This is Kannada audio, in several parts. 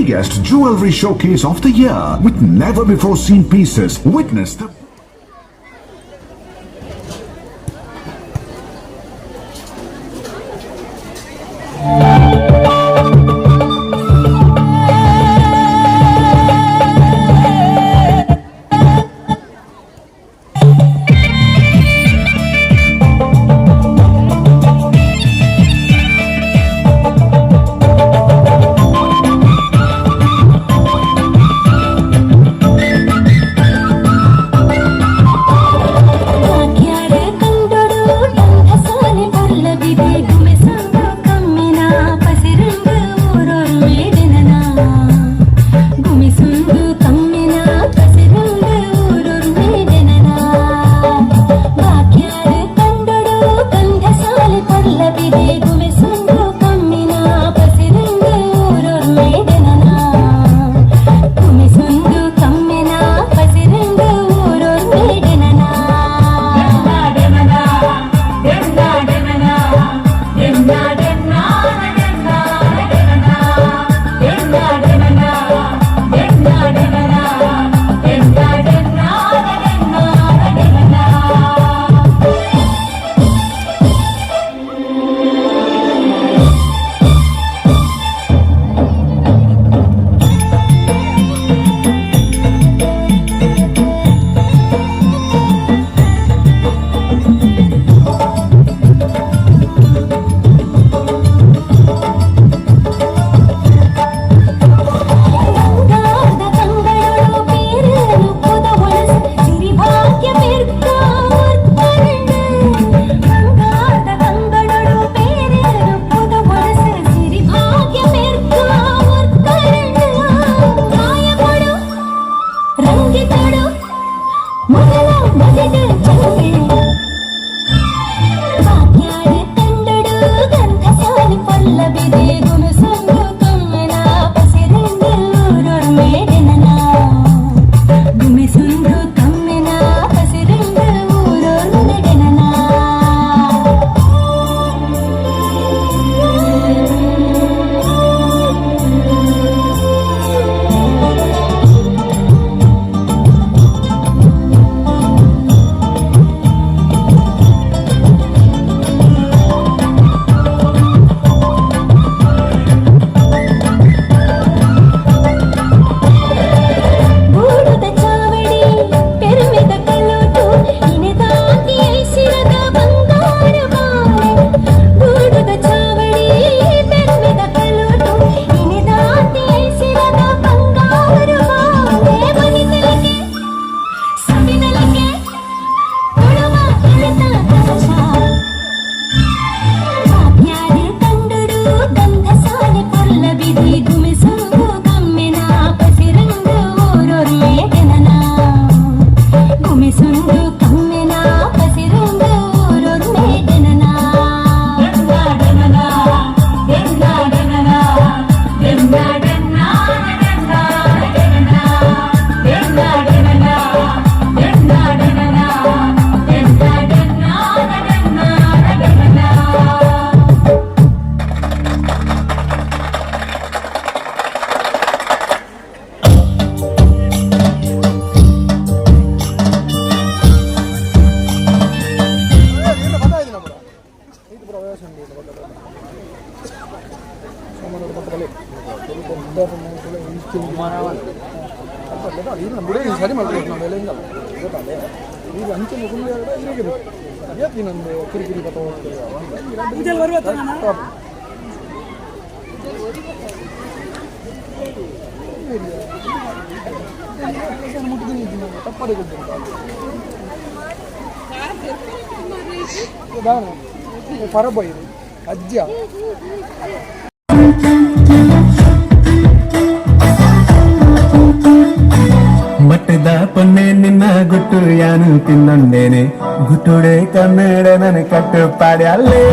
biggest jewelry showcase of the year with never before seen pieces. Witness the ಮಟ್ಟದ ಪೊನ್ನೆ ನಿನ್ನ ಗುಟ್ಟು ಯಾನು ತಿನ್ನೊಂದೇನೆ ಗುಟ್ಟುಡೆ ಕನ್ನಡ ನನ ಕಟ್ಟು ಪಾಡ್ಯಲ್ಲೇ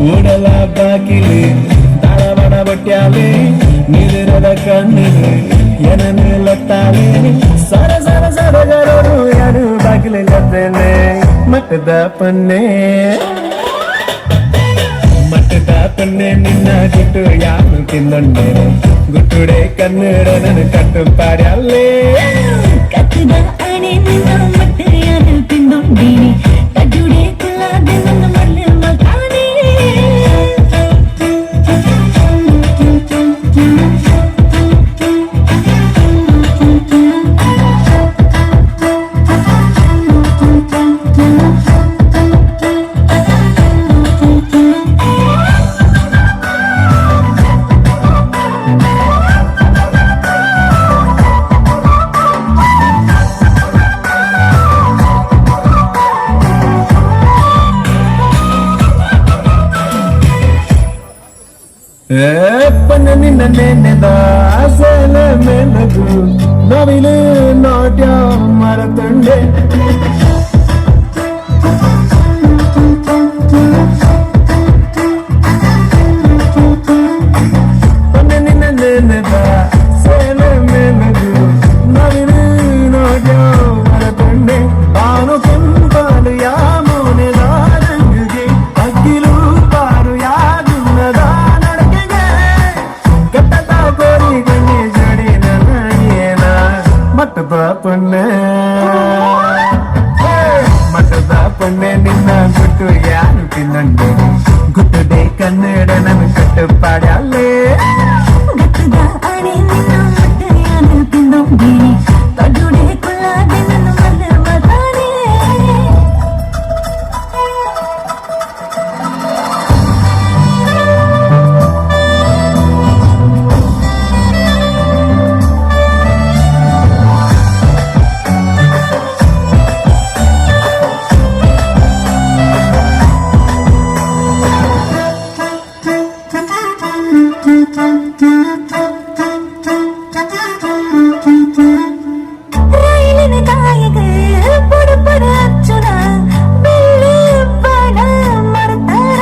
ಊಡಲ ಬಾಕಿಲಿ ತಾಳಬಡ ಬಟ್ಟ್ಯಾಲೆ ನಿದಿರದ ಮಟ್ಟದ ಪನ್ನೆ ನಿನ್ನ ಗುಟ್ಟು ಯಾನು ತಿನ್ನೊಂಡೇನೆ ಗುಟ್ಟುಡೆ ಕನ್ನಡ ನನ್ನ ಕಟ್ಟು ಪಾಡ್ಯಲ್ಲೇ ಕತ್ತದ ಅಣೆ ನಿನ್ನ ಮಟ್ಟೆಯನ್ನು ತಿಂದೊಂಡೀನಿ ಕಡ್ಡುಡೆ ಕುಲ್ಲಾದೆ ನನ್ನ ಮಲ್ಲೆ ಮಗಾನೆ ಪನ್ನ ನಿನ್ನ ನೆನೆದ ಆಸಲ ಮೆಲಗು ನವಿಲು ನಾಟ್ಯ ಮರತಂಡೆ ಪನ್ನ ನಿನ್ನ ನೆನೆದ ಸೇಲ ಮೆಲಗು ನವಿಲು ನಾಟ್ಯ ಮರತಂಡೆ ತಾನು ಕೆಂಪಾಲು ಯಾಮೋನೆದ ರಂಗಿಗೆ ಅಕ್ಕಿಲು ಪಾರು ಯಾಗುನ್ನದ ಮಟ್ಟದ ಪೊಣ್ಣೆ ನಿನ್ನ ಗುಟ್ಟು ಯಾರು ತಿನ್ನಂಡೆ ಗುಟ್ಟುಡೆ ಕನ್ನಡ ನನ್ನ ಕಟ್ಟು ಪಾಡ್ಯಲ್ಲೇ ಕತ್ತದ ಅಣೆ ನಿನ್ನ ಮಟ್ಟೆಯನ್ನು ತಿಂದೊಂಡೀನಿ ಕಡ್ಡುಡೆ ಕುಲ್ಲಾದೆ ನನ್ನ ಮಲ್ಲೆ ಮಗಾನೆ ರೈಲಿನ ಕಾಯಿಗೆ ಪುಡ ಪುಡ ಅಚ್ಚುನ ಬೆಳ್ಳಿ ಬಾಣ ಮರತಾರ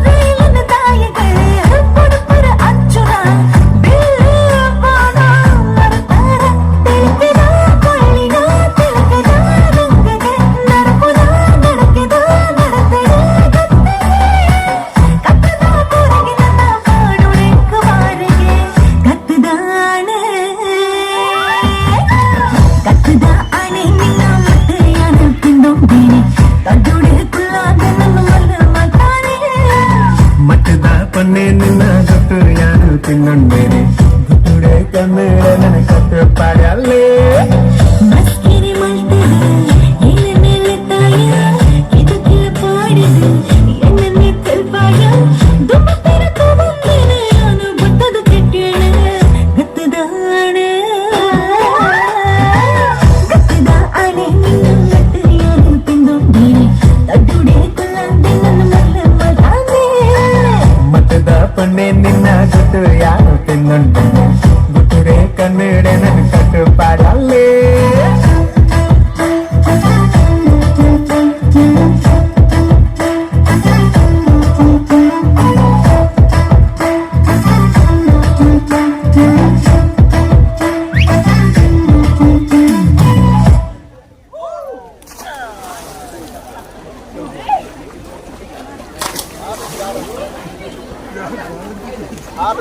ರೈಲಿನ ಕಾಯಿಗೆ ಪುಡ ಪುಡ ಅಚ್ಚುನ ಬೆಳ್ಳಿ ಬಾಣ ಮರತಾರ ತಿರುಗಿದ ಕೊಳ್ಳಿನ ತಿಲಕದ ರಂಗಗೆ ನರಪುದ ನಡಕೆದ ನಡತೆಯ ಕತ್ತದ ಪುರಗೆ ನನ್ನ ಕಾಡುಡೆ ಕುಮಾರಿಗೆ ಕತ್ತದ ಆಣೆ ನಿನ್ನ ಮಟ್ಟೆಯನ್ನು ತಿಂದೊಂಡೀನಿ ಕಡ್ಡುಡೆ ಕುಲ್ಲಾದೆ ನನ್ನ ಮಲ್ಲೆ ಮಗಾನೆ ಮಟ್ಟದ ಪೊನ್ನೆ ನಿನ್ನ ಗುಟ್ಟು ಯಾರು ತಿನ್ನೊಂಡೇನೆ ಗುಟ್ಟುಡೆ ಕನ್ನಡ ನನ್ನ ಕಟ್ಟು ಪಾಡ್ಯಲ್ಲೇ ಮಸ್ಕಿರಿ ಮಲ್ತಿದೆ ಎಲೆ ಮೇಲೆ ತಾಯ ಇದು ಕಿಲ ಪಾಡಿದೆ ಎಣ್ಣೆ ತೆಲ್ಪಾಯ ದುಮ್ಮ ತೆರಕ ಬಂದೇನೆ ನಾನು ಬಟ್ಟದ ಕೆಟ್ಟೇನೆ ಗತ್ತದ ಆಣೆ ನಿನ್ನ ಮಟ್ಟೆಯನ್ನು ತಿಂದೊಂಡೀನಿ ಕಡ್ಡುಡೆ ಕುಲ್ಲಾದೆ ನನ್ನ ಮಲ್ಲೆ ಮಗಾನೆ ಮಟ್ಟದ ಪೊನ್ನೆ ನಿನ್ನ ಗುಟ್ಟು ಯಾರು ತಿನ್ನೊಂಡೇನೆ ಗುಟ್ಟುಡೆ ಕನ್ನಡ ನನ್ನ ಕಟ್ಟು ಪಾಡ್ಯಲ್ಲೇ आप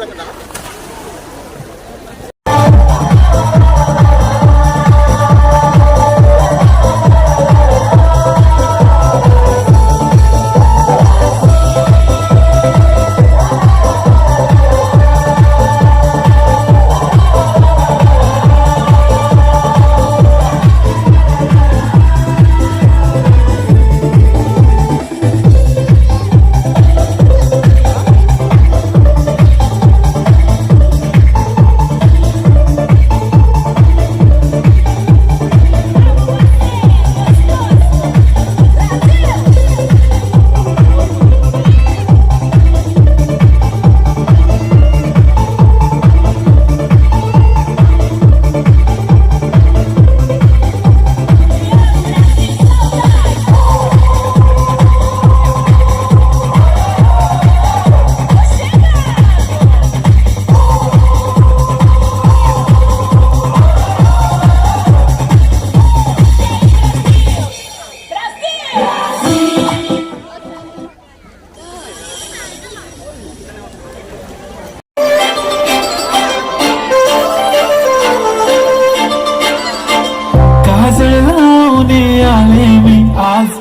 आज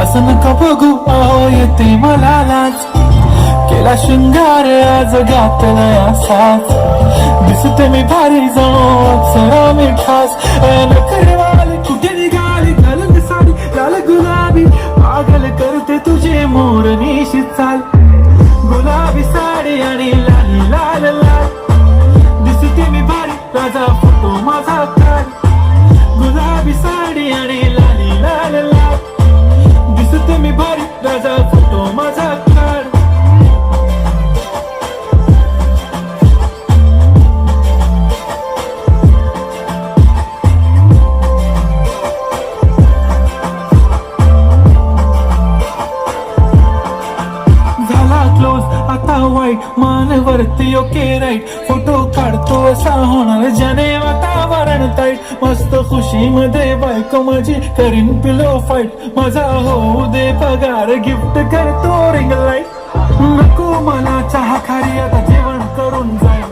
असं नका बघू अहो येते मला लाज केला शृंगार आज घातलाय असाच दिसते मी भारी जाणो अप्सरा मी खास नखरेवाली कुठे निघाली घालून साडी लाल गुलाबी पागल करते तुझे मोरनीशी चाल गुलाबी साडी आणि लाल लाल लाल दिसते मी भारी राजा फोटो माझा काढ गुलाबी साडी आणि लाली लाल लाल दिसते मी भारी राजा फोटो माझा काढ आता वाईट मानवरती ओके राईट फोटो काढतो असा होणार ज्याने वातावरण ताईट मस्त खुशी मध्ये बायको माझी करीन पिलो फाईट माझा होऊ दे पगार गिफ्ट करतो रिंग लाईट नको मला चहा खारी आता जेवण करून जाईल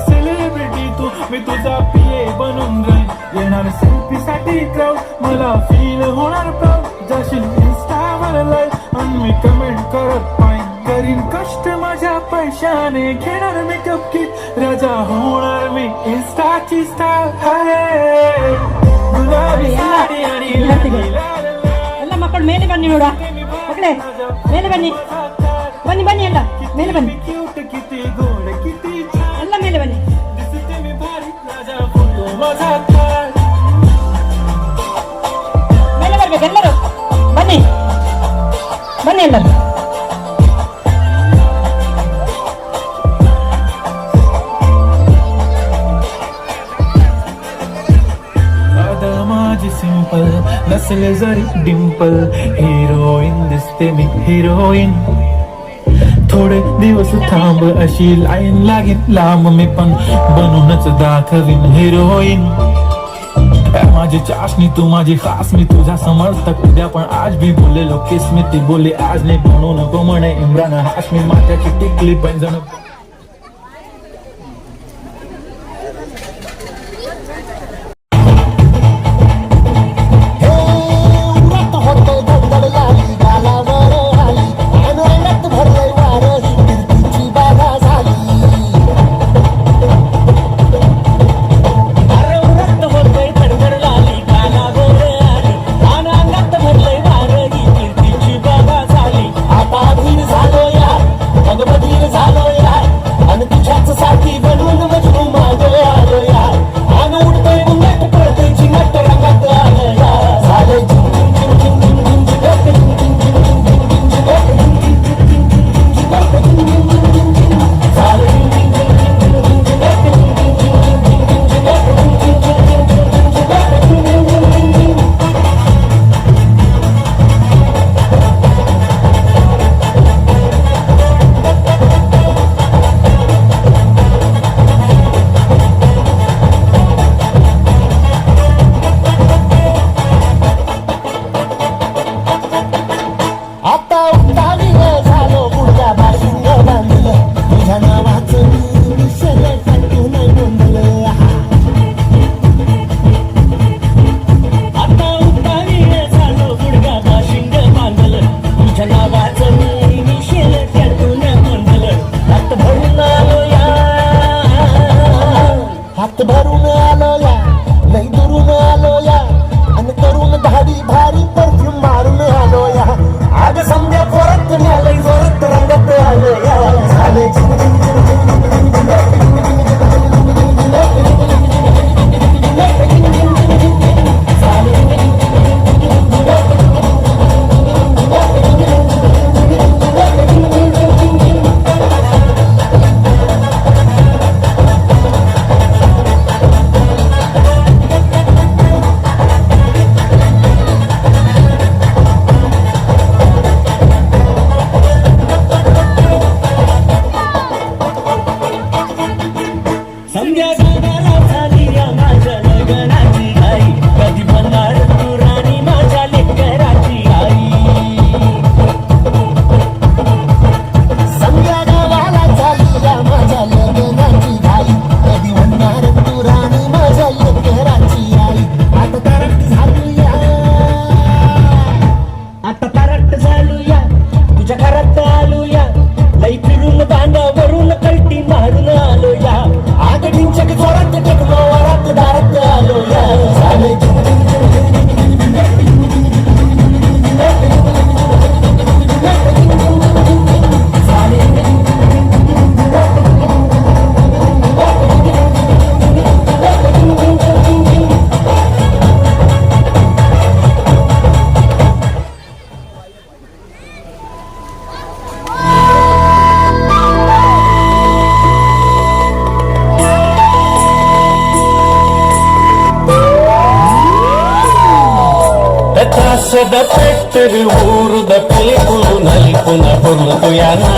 सेलिब्रिटी तू मी तुझा पिये बनून राहील येणार सेल्फी साठी क्राऊड मला फील होणार प्राऊड जाशील इन्स्टावर लाईव्ह आणि मी कमेंट करत पाहिजे करीन कष्ट माझ्या पैशाने घेणार मेकअप किट राजा होणार मी इन्स्टाची स्टार हरे गुलाबी साडी आणि ಎಲ್ಲ ಮಕ್ಕಳು ಮೇಲೆ ಬನ್ನಿ ನೋಡ ಮಕ್ಕಳೇ ಮೇಲೆ ಬನ್ನಿ ಬನ್ನಿ ಬನ್ನಿ ಎಲ್ಲ ಮೇಲೆ ಬನ್ನಿ क्यूट किती गोड किती ಎಲ್ಲ ಮೇಲೆ ಬನ್ನಿ दिसते मी भारी राजा फोटो माझा काढ ಮೇಲೆ ಬರ್ಬೇಕು ಎಲ್ಲರೂ ಬನ್ನಿ ಬನ್ನಿ ಎಲ್ಲರೂ माझी सिंपल नसले जरी डिंपल हिरोईन दिसते मी हिरोईन थोडे दिवस थांब अशी लाईन लागेल लांब मी पण बनूनच दाखवीन हिरोईन माझी चाशनी तू माझी खास मी तुझा समर्थक उद्या पण आज भी बोललेलो किस मी ती बोली आज नाही म्हणू नको म्हणे इम्रान हाशमी माथ्याची टिकली पैंजण ఆసద పెట్టరు ఊరుద పిలుపులు నలిపున పొర్లుతు యానా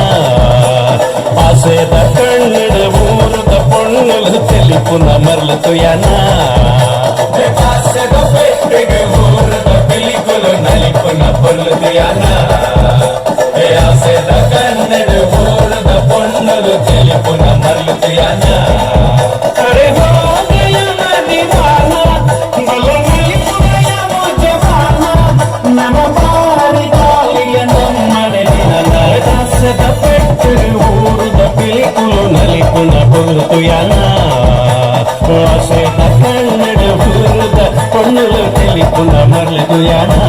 ఆసేద కಣ್ಣడు ఊరుద పొన్నులు తెలుపున మరలుతు యానా ఆసద పెట్టరు ఊరుద పిలుపులు నలిపున పొర్లుతు యానా ఆసేద కన్నడు ఊరుద పొన్నులు తెలుపున మరలుతు యానా అరే హో గయా దీవానా ఊరుద పిలుపులు నలిపున పొర్లుతు యానా ఆసేద కన్నడు ఊరుద పొన్నులు తెలుపున మరలుతు యానా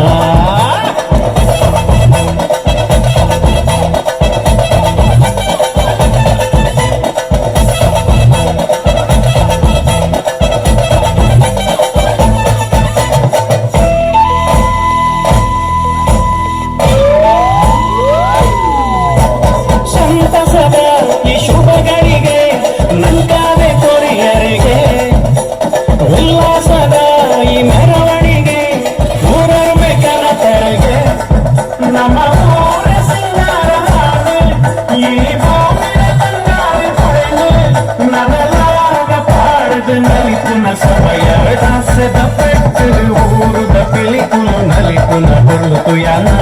ఊరుద పిలుపులు నలిపున పొర్లుతు యానా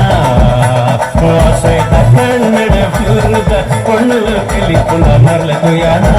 ఆసేద కన్నడు ఊరుద పొన్నులు తెలుపున మరలుతు యానా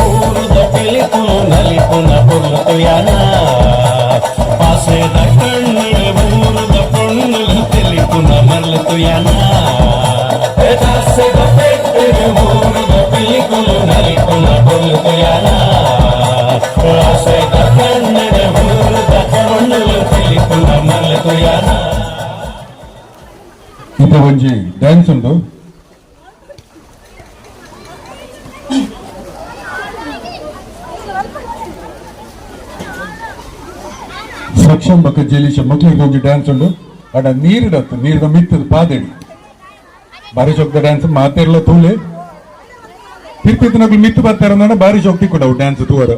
ఊరుద పిలుపులు నలిపున పొర్లుతు యానా ఆసేద కన్నడు ఊరుద పొన్నులు తెలుపున మరలుతు యానా ఆసేద ఊరుద పిలుపులు నలిపున పొర్లుతు యానా ఆసేద కన్నడు ఊరుద పొన్నులు తెలుపున మరలుతు యానా ಇದು ಒಂಜಿ ಡ್ಯಾನ್ಸ್ ಉಂಟು ಸಕ್ಷಂ ಬಕ್ಕ ಜಲಿಶ ಮಕ್ಳಿಗೆ ಹೋಗಿ ಡ್ಯಾನ್ಸ್ ಉಂಟು ಅಡ ನೀರಿಡತ್ತು ನೀರಿದ ಮಿತ್ತದ ಪಾದಡಿ ಬಾರಿ ಶೋಕ್ತ ಡ್ಯಾನ್ಸ್ ಮಾತೆರ್ಲ ತೂಲೆ ತಿರ್ಪಿತ್ತಿನಗಳು ಮಿತ್ತು ಬರ್ತಾರ ಬಾರಿ ಶೋಕ್ತಿ ಕೊಡವು ಡ್ಯಾನ್ಸ್ ತೂವರ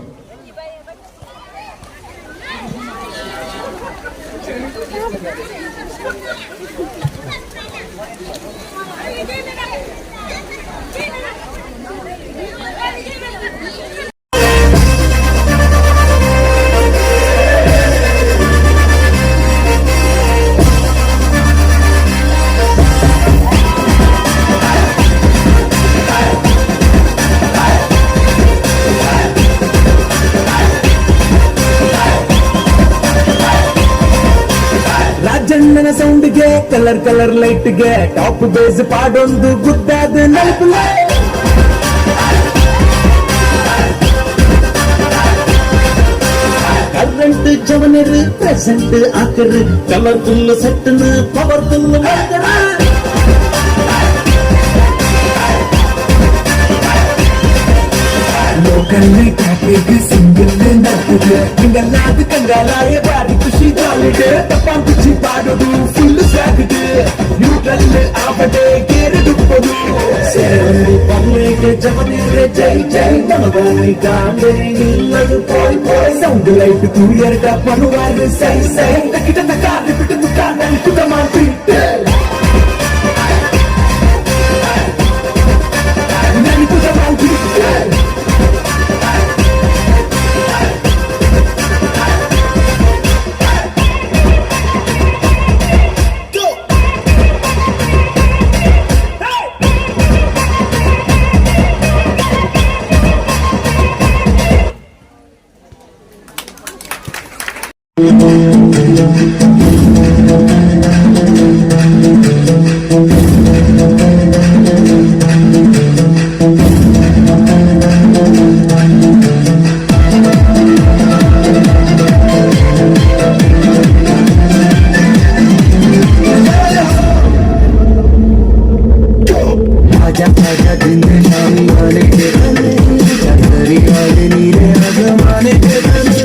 ರಾಜಣ್ಣನ ಸೌಂಡ್ಗೆ ಕಲರ್ ಕಲರ್ ಲೈಟ್ಗೆ ಟಾಪ್ ಬೇಸ್ ಪಾಡೊಂದು ಗುದ್ದಾದ ನಲ್ಪಲೆ ಕರೆಂಟ್ ಜವನರ್ ಪ್ರೆಸೆಂಟ್ ಆಕರ್ ಕಲರ್ಫುಲ್ ಸೆಟ್ಟನ್ ಪವರ್ಫುಲ್ ಮಾಡ್ತಾರ ലോക്കലിലെ കാറ്റേക്ക് സിംഗിളിൽ നടത്തുക നിങ്ങളാത് കണ്ടാലായ ഭാരി ಖುಷി ಜಾಲಿಡ್ ತಪ್ಪಾಂ ಕುಚ್ಚಿ ಪಾಡೋದು ಫುಲ್ ಸಾಕಿಡ್ ನ್ಯೂಟ್ರಲ್ ಆವಡೆ ಕೇರಡುಪ್ಪದು ಸೇರಿ ಪರ್ಲೆಗೆ ಜಮನಿರೆ ಜೈ ಜೈ ನಮಗೋನಿ ಕಾಂಬೆ ನಿಲ್ಲದು ಪೋಯ್ ಪೋಯ್ ಸೌಂಡ್ ಲೈಟ್ ತೂಯರ್ಗ ಪನುವಾರು ಸೈ ಸೈ ತಕಿಟ ತಕಾರಿ ಬಿಟ್ಟು ಕಾನಲ್ಲಿ ಕುಟ ಮಾಡ್ಬಿಟ್ಟೆ ನಾನು ಕುಟ ಮಾಡ್ಬಿಟ್ಟೆ आजा आजा दिन शामी आने के बने चंदरी आले नीले आसमाने के बने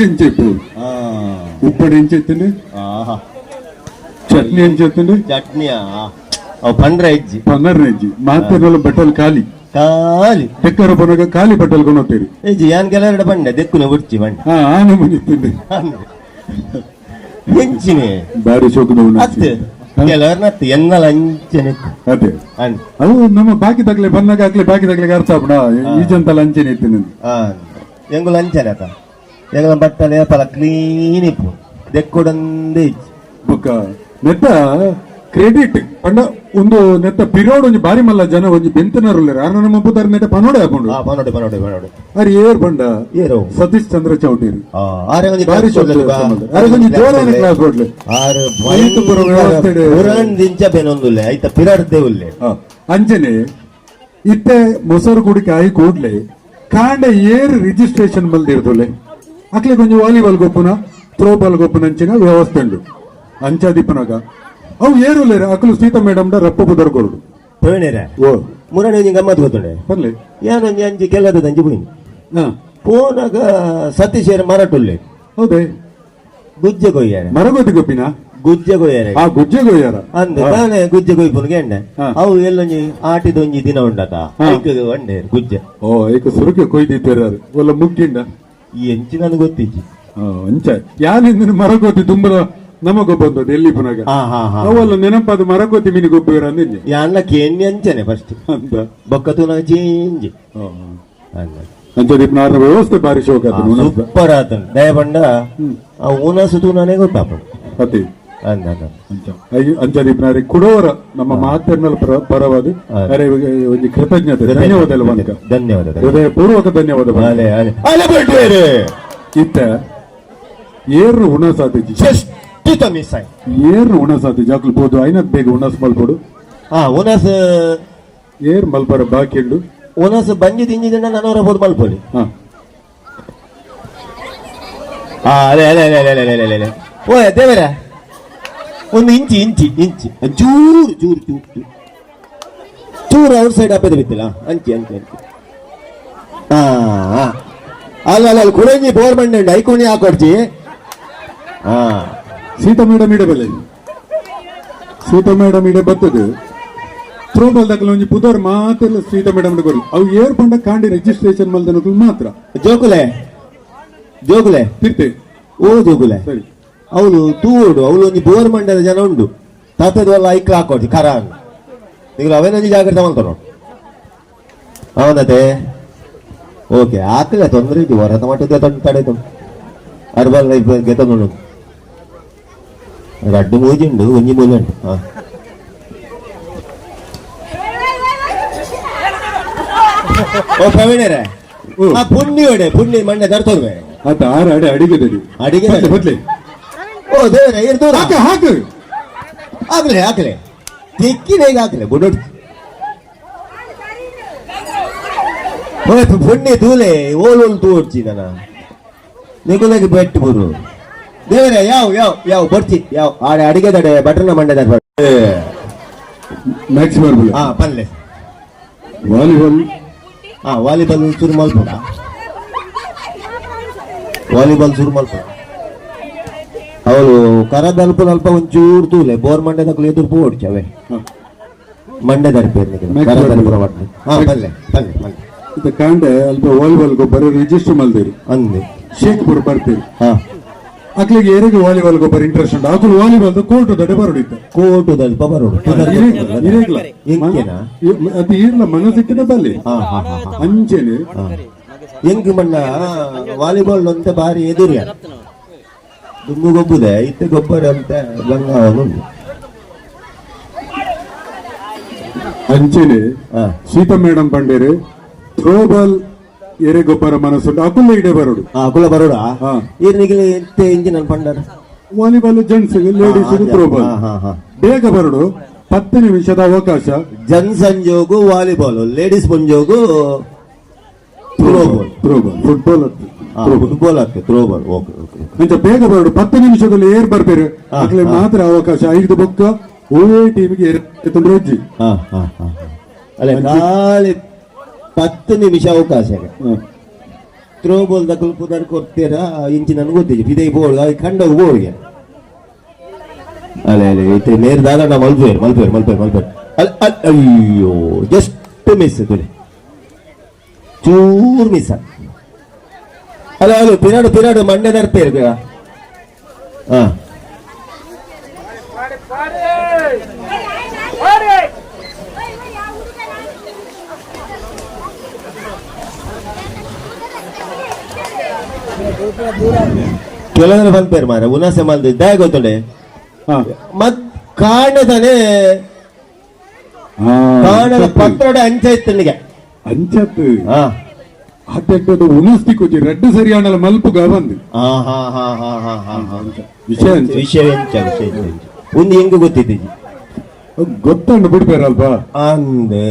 ఏం చెప్పు ఉప్పడి ఏం చెప్తుండే చట్నీ ఏం చెప్తుండే చట్నీయా పండ్ర ఇజ్ಜಿ ಪನ್ನರ್ ಇಜ್ಜಿ ಮಾತೇನಲ್ಲ ಬಟ್ಟಲು ಖಾಲಿ ಖಾಲಿ ತೆಕ್ಕರ ಬನಗ ಖಾಲಿ ಬಟ್ಟಲು ಕೊನೋತೇರಿ ಇಜ್ಜಿ ಯಾನ್ ಕೆಲವರಡ ಬಂಡೆ ದೆಕ್ಕುನ ಬುಡ್ಚಿ ಬಂಡೆ ಆನೆ ಮುನಿತಿಂಡೆ ಹೆಂಚಿನಿ ಬಾರಿ ಶೋಕದವನು ಅತ್ತೆ ಕೆಲವರ್ನತ್ತು ಎನ್ನಲ ಅಂಚನೆ ಅದೇ ಅವು ನಮ್ಮ ಬಾಕಿ ತಗ್ಲೆ ಬಂದಾಗ ಹಾಕ್ಲಿ ಬಾಕಿ ತಗ್ಲಿಗೆ ಅರ್ಥ ಆಗ್ಬಿಡ ಈಜಂತ ಲಂಚನೆ ಇತ್ತು ನಿಂದು ಎಂಗುಲ ಅಂಚನೆ ಆತ ಎಂಗುಲ ಬಟ್ಟಲೆ ಪಲ ಕ್ಲೀನ್ ಇಪ್ಪು ದೆಕ್ಕೊಡಂದೇ ಇಚ್ಚಿ ಬೊಕ್ಕ ನೆತ್ತ ಕ್ರೆಡಿಟ್ ಪಂಡ ಒಂದು ನೆತ್ತ ಪಿರಿಯೋಡ್ ಒಂಜಿ ಬಾರಿ ಮಲ್ಲ ಜನ ಒಂಜಿ ಬೆಂತನರುಲ್ಲೆರ್ ಆರ ನಮ್ಮ ಪುದರ್ ನೆತ್ತ ಪನೋಡೆ ಹಾಕೊಂಡು ಪನೋಡೆ ಅರೆ ಏರ್ ಬಂಡ ಏರೋ ಸತೀಶ್ ಚಂದ್ರ ಚೌಟೇರಿ ಆರೆ ಒಂಜಿ ಬಾರಿ ಅರೆ ಒಂಜಿ ಜೋರಾನೆ ಕ್ಲಾಸ್ ಕೊಡ್ಲೆ ಆರು ಐತುಪುರ ವ್ಯವಸ್ಥೆ ಪುರಾಣ್ ದಿಂಚ ಬೇನೊಂದುಲ್ಲೆ ಐತ ಪಿರಾಡ್ದೆ ಉಲ್ಲೆ ಅಂಜನೆ ಇತ್ತೆ ಮೊಸರು ಕುಡಿಕೆ ಆಯಿ ಕೂಡ್ಲೆ ಕಾಂಡ ಏರ್ ರಿಜಿಸ್ಟ್ರೇಷನ್ ಮಲ್ದಿರ್ದುಲ್ಲೆ ಅಕ್ಲೆ ಕೊಂಚ ವಾಲಿಬಾಲ್ ಗೊಪ್ಪುನ ಥ್ರೋಬಾಲ್ ಗೊಪ್ಪುನ ಅಂಚಿನ ವ್ಯವಸ್ಥೆ ಉಂಡು ಅಂಚಾದಿಪ್ಪನಾಗ ಅವು ಏರುಲ್ಲೇರ ಅಕ್ಕಲು ಸೀತಾ ಮೇಡಮ್ ರಪ್ಪ ಬುದರ್ಗೊಳ್ಳು ಪೇಣೆರ ಓ ಮುರಾಣಿ ಒಂಜಿ ಗಮ್ಮತ್ ಗೊತ್ತುಂಡೆ ಬರ್ಲಿ ಏನೊಂಜಿ ಅಂಜಿ ಕೆಲದ ಅಂಜಿ ಪೋಯಿನಿ ಹಾ ಪೋನಾಗ ಸತೀಶೇರ ಮರಾಟುಲ್ಲೆ ಹೌದೇ ಗುಜ್ಜೆ ಕೊಯ್ಯಾರ ಮರಗೋತಿ ಗೊಪ್ಪಿನ ಗುಜ್ಜೆ ಕೊಯ್ಯಾರ ಆ ಗುಜ್ಜೆ ಗೊಯ್ಯಾರ ಅಂದೆ ತಾನೆ ಗುಜ್ಜೆ ಕೊಯ್ಪುನ್ಗೆ ಎಣ್ಣೆ ಹಾ. ಅವು ಎಲ್ಲೊಂಜಿ ಆಟಿದೊಂಜಿ ದಿನ ಉಂಡತ ಐಕೆ ಒಂಡೆ ಗುಜ್ಜೆ ಓ ಏಕ ಸುರುಕೆ ಕೊಯ್ದಿತ್ತಾರ ಒಲ್ಲ ಮುಗ್ಗಿಂಡ ಈ ಎಂಚಿ ನನಗೆ ಗೊತ್ತಿಜ್ಜಿ ಅಂಚ ಯಾನಿಂದ ಮರಗೋತಿ ತುಂಬ ನಮಗ ಬಂದದ್ದು ಎಲ್ಲಿ ಪುನಗ ಅವಲ್ಲ ನೆನಪಾದ ಮರಗೋತಿ ಮೀನಿ ಗೊಬ್ಬರ ಅಂದಿದ್ದೆ ಯಾನ್ನ ಕೇನ್ನಿ ಅಂಚನೆ ಫಸ್ಟ್ ಅಂತ ಬೊಕ್ಕತು ನಗ ಚೇಂಜ್ ಅಂಚದೀಪ್ ನಾರ ವ್ಯವಸ್ಥೆ ಬಾರಿ ಶೋಕ ಸೂಪರ್ ಆತ ದಯಪಂಡ ಆ ಊನಸು ತೂನೇ ಗೊತ್ತಾಪ ಅತಿ ಅಂದ ಅಂಚದೀಪ್ ನಾರಿ ಕುಡೋರ ನಮ್ಮ ಮಾತರ್ನಲ್ ಪರವಾದ ಅರೆ ಒಂದು ಕೃತಜ್ಞತೆ ಧನ್ಯವಾದ ಧನ್ಯವಾದ ಹೃದಯ ಪೂರ್ವಕ ಧನ್ಯವಾದ ಇತ್ತ ಏರ್ನು ಉಣ ಸಾಧ್ಯಜಿ ಮಿಸ್ ಆಯ್ ಏರ್ನು ಉಣ ಸಾಧ್ಯಜಿ ಅಕ್ಲು ಬೋದು ಐನಕ್ ಬೇಗ ಉಣಸ್ ಮಲ್ಪಡು ಉನಸ್ ಏರ್ ಮಲ್ಪರ ಬಾಕಿ ಉಂಡು ಉನಸ್ ಬಂಜಿ ತಿಂಜಿದಿಂದ ನನವರ ಬೋದು ಮಲ್ಪೊಲಿ ಅದೇ ಅದೇ ಅದೇ ಅದೇ ಅದೇ ಅದೇ ಓ ದೇವರ ಒಂದು ಇಂಚಿ ಇಂಚಿ ಇಂಚಿ ಚೂರು ಚೂರು ಚೂರು ಚೂರು ಔಟ್ ಸೈಡ್ ಹಾಪದ ಬಿತ್ತಿಲ್ಲ ಅಂಚಿ ಅಂಚಿ ಅಂಚಿ ಅಲ್ಲ ಅಲ್ಲ ಅಲ್ಲಿ ಕುಡಂಜಿ ಬೋರ್ ಬಂಡೆ ಉಂಡು ಐಕೋಣಿ ಹಾಕೊಡ್ಚಿ ಸೀತಾ ಮೇಡಮ್ ಇಡೆ ಬಲ್ಲ ಸೀತಾ ಮೇಡಮ್ ಇಡೆ ಬರ್ತದೆ ಥ್ರೋಬಾಲ್ ದಾಖಲೆ ಒಂಜಿ ಪುದರ್ ಮಾತ್ರ ಸೀತಾ ಮೇಡಮ್ ಗೊರಿ ಅವು ಏರ್ ಪಂಡ ಕಾಂಡಿ ರಿಜಿಸ್ಟ್ರೇಷನ್ ಮಲ್ದನಗಳು ಮಾತ್ರ ಜೋಕುಲೆ ಜೋಕುಲೆ ತಿರ್ತೆ ಓ ಜೋಕುಲೆ ಸರಿ ಅವಳು ತೂಡು ಅವಳು ಒಂಜಿ ಬೋರ್ ಮಂಡ್ಯದ ಜನ ಉಂಡು ತಾತದವಲ್ಲ ಐಕ್ಲ ಹಾಕೊಡ್ತಿ ಖರ ನೀವು ಅವೇನೊಂದು ಜಾಗ್ರತೆ ಮಾಡ್ತಾರ ಅವನತೆ ಓಕೆ ಆಕಲೆ ತೊಂದರೆ ಇದ್ದು ಹೊರತ ಮಟ್ಟದ ತಡೆದು ಅರ್ಬಲ್ ಗೆತನು ರಡ್ಡು ಮೂಜಿಂಡು ಒಂಜಿ ಮೂಲೆ ಉಂಟು ಓ ಪ್ರವೀಣರೇ ಪುಣ್ಯ ಹೊಡೆ ಪುಣ್ಯ ಮಂಡ್ಯ ತರ್ತೋರ್ವೆ ಆತ ಆರ ಅಡೆ ಅಡಿಗೆ ಅಡಿಗೆ ಬದ್ಲಿ ಓ ದೇವರೇ ಇರ್ದೋರ ಹಾಕ ಹಾಕು ಆಗ್ಲೆ ಹಾಕ್ಲೆ ತಿಕ್ಕಿನ ಈಗ ಹಾಕ್ಲೆ ಬುಡೋಡ್ ಪುಣ್ಯ ತೂಲೆ ಓಲ್ ತೂಡ್ಚಿ ನನ್ನ ನಿಗುಲಗೆ ಬೆಟ್ಟು ಬರು ದೇವರೇ ಯಾವ ಯಾವ ಯಾವ ಬರ್ತಿ ಯಾವ ಆಡೆ ಅಡಿಗೆ ದಡೆ ಬಟರ್ನ ಮಂಡ್ಯದ ಮ್ಯಾಕ್ಸಿಮಮ್ ಪಲ್ಲೆ ವಾಲಿಬಾಲ್ ವಾಲಿಬಾಲ್ ಶುರು ಮಲ್ಪಡ ವಾಲಿಬಾಲ್ ಶುರು ಮಲ್ಪಡ ಅವಳು ಕರದಲ್ಪ ಅಲ್ಪ ಒಂಚೂರು ತೂಲೆ ಬೋರ್ ಮಂಡ್ಯದ ಎದುರು ಪೋಡ್ಚಿ ಅವೇ ಮಂಡ್ಯದ ಕರದಲ್ಪುರ ಪಲ್ಲೆ ಪಲ್ಲೆ ಪಲ್ಲೆ ಇದು ಕಾಂಡೆ ಅಲ್ಪ ವಾಲಿಬಾಲ್ ಗೊಬ್ಬರ ರಿಜಿಸ್ಟರ್ ಮಲ್ದೇರಿ ಅಂದೆ ಶೇಖ್ಪುರ ಬರ್ತೀರಿ ಅಕ್ಲಿಗೆ ಏರಿಗೆ ವಾಲಿಬಾಲ್ ಗೊಬ್ಬರ ಇಂಟ್ರೆಸ್ಟ್ ಉಂಟು ಅಕ್ಲು ವಾಲಿಬಾಲ್ ಕೋರ್ಟ್ ದಡೆ ಬರೋಡಿತ್ತು ಕೋಟು ದಲ್ಪ ಬರೋಡು ಅದು ಇರ್ಲ ಮನಸ್ಸಿಕ್ಕಿದ ಬಲ್ಲಿ ಅಂಚೆನೆ ಹೆಂಗ್ ಮಣ್ಣ ವಾಲಿಬಾಲ್ ಅಂತ ಬಾರಿ ಎದುರು ದುಮ್ಮು ಗೊಬ್ಬುದೆ ಇತ್ತೆ ಗೊಬ್ಬರ ಅಂತ ಗಂಗಾವನು ಅಂಚೆನೆ ಸೀತಾ ಮೇಡಮ್ ಬಂಡೇರಿ ಥ್ರೋಬಾಲ್ ಎರೆ ಗೊಬ್ಬರ ಮನಸ್ಸುಂಟು ಅಕುಲ್ಲ ಇಡೆ ಬರೋಡು ಕುಲ ಬರೋಡ ಈರ್ನಿಗೆ ಇಂಜಿನ್ ಪಂಡರ ವಾಲಿಬಾಲ್ ಜೆಂಟ್ಸ್ ಲೇಡೀಸ್ ಥ್ರೋಬಾಲ್ ಬೇಗ ಬರೋಡು 10 ನಿಮಿಷದ ಅವಕಾಶ ಜೆಂಟ್ಸ್ ಅಂಜೋಗು ವಾಲಿಬಾಲ್ ಲೇಡೀಸ್ ಪಂಜೋಗು ಥ್ರೋಬಾಲ್ ಫುಟ್ಬಾಲ್ ಫುಟ್ಬಾಲ್ ಆಗ್ತದೆ ಥ್ರೋಬಾಲ್ ಓಕೆ ಅಂತ ಬೇಗ ಬರೋಡು 10 ನಿಮಿಷದಲ್ಲಿ ಏರ್ ಬರ್ಬೇರು ಅಕ್ಲೆ ಮಾತ್ರ ಅವಕಾಶ 5 ಬೊಕ್ಕ ಓವೇ ಟೀಮಿಗೆ ರಜ್ಜಿ ಅಲ್ಲ ಖಾಲಿ 10 ನಿಮಿಷ ಅವಕಾಶ ಥ್ರೋಬಾಲ್ ದಕ್ಕಲು ಪುನರ್ ಕೊಡ್ತೀರಾ ಇಂಚಿ ನನ್ಗೆ ಗೊತ್ತಿದೆ ಇದೇ ಬೋರ್ಡ್ ಕಂಡ ಬೋರ್ಡ್ಗೆ ಅಲ್ಲ ಅಲ್ಲ ಇತ್ತೆ ನೇರ ದಾದ ಮಲ್ಪೇರ್ ಅಯ್ಯೋ ಜಸ್ಟ್ ಮಿಸ್ ತುಲೆ ಚೂರ್ ಮಿಸ್ ಅಲ್ಲ ಅಲ್ಲ ಪಿರಾಡು ಮಂಡ್ಯದ ಇರ್ತೀರ ಕೆಲವರು ಬಂದ್ಪೇರು ಮಾರ ಉನಾಸೆ ಮಲ್ದ ಇದ್ದಾಗ ಗೊತ್ತುಂಡೆ ಮತ್ ಕಾಣದಾನೆ ಕಾಣದ ಪತ್ರೊಡೆ ಅಂಚೆ ಇತ್ತನಿಗೆ ಅಂಚತ್ತು ಹಾ ಅದ್ದೆಟ್ಟದು ಉನಸ್ತಿ ಕೊಚ್ಚಿ ರೆಡ್ ಸರಿಯಾಣಲ ಮಲ್ಪುಗ ಬಂದು ಹಾ ಹಾ ಹಾ ಹಾ ಹಾ ಹಾ ಹಾ ವಿಷಯ ಅಂಚ. ವಿಷಯ ಎಂಚ ವಿಷಯ ಎಂಚ. ಒಂದು ಹೆಂಗ ಗೊತ್ತಿದ್ದೀವಿ ಗೊತ್ತಂಡು ಬಿಡ್ಬೇರಲ್ವಾ ಅಂದೆ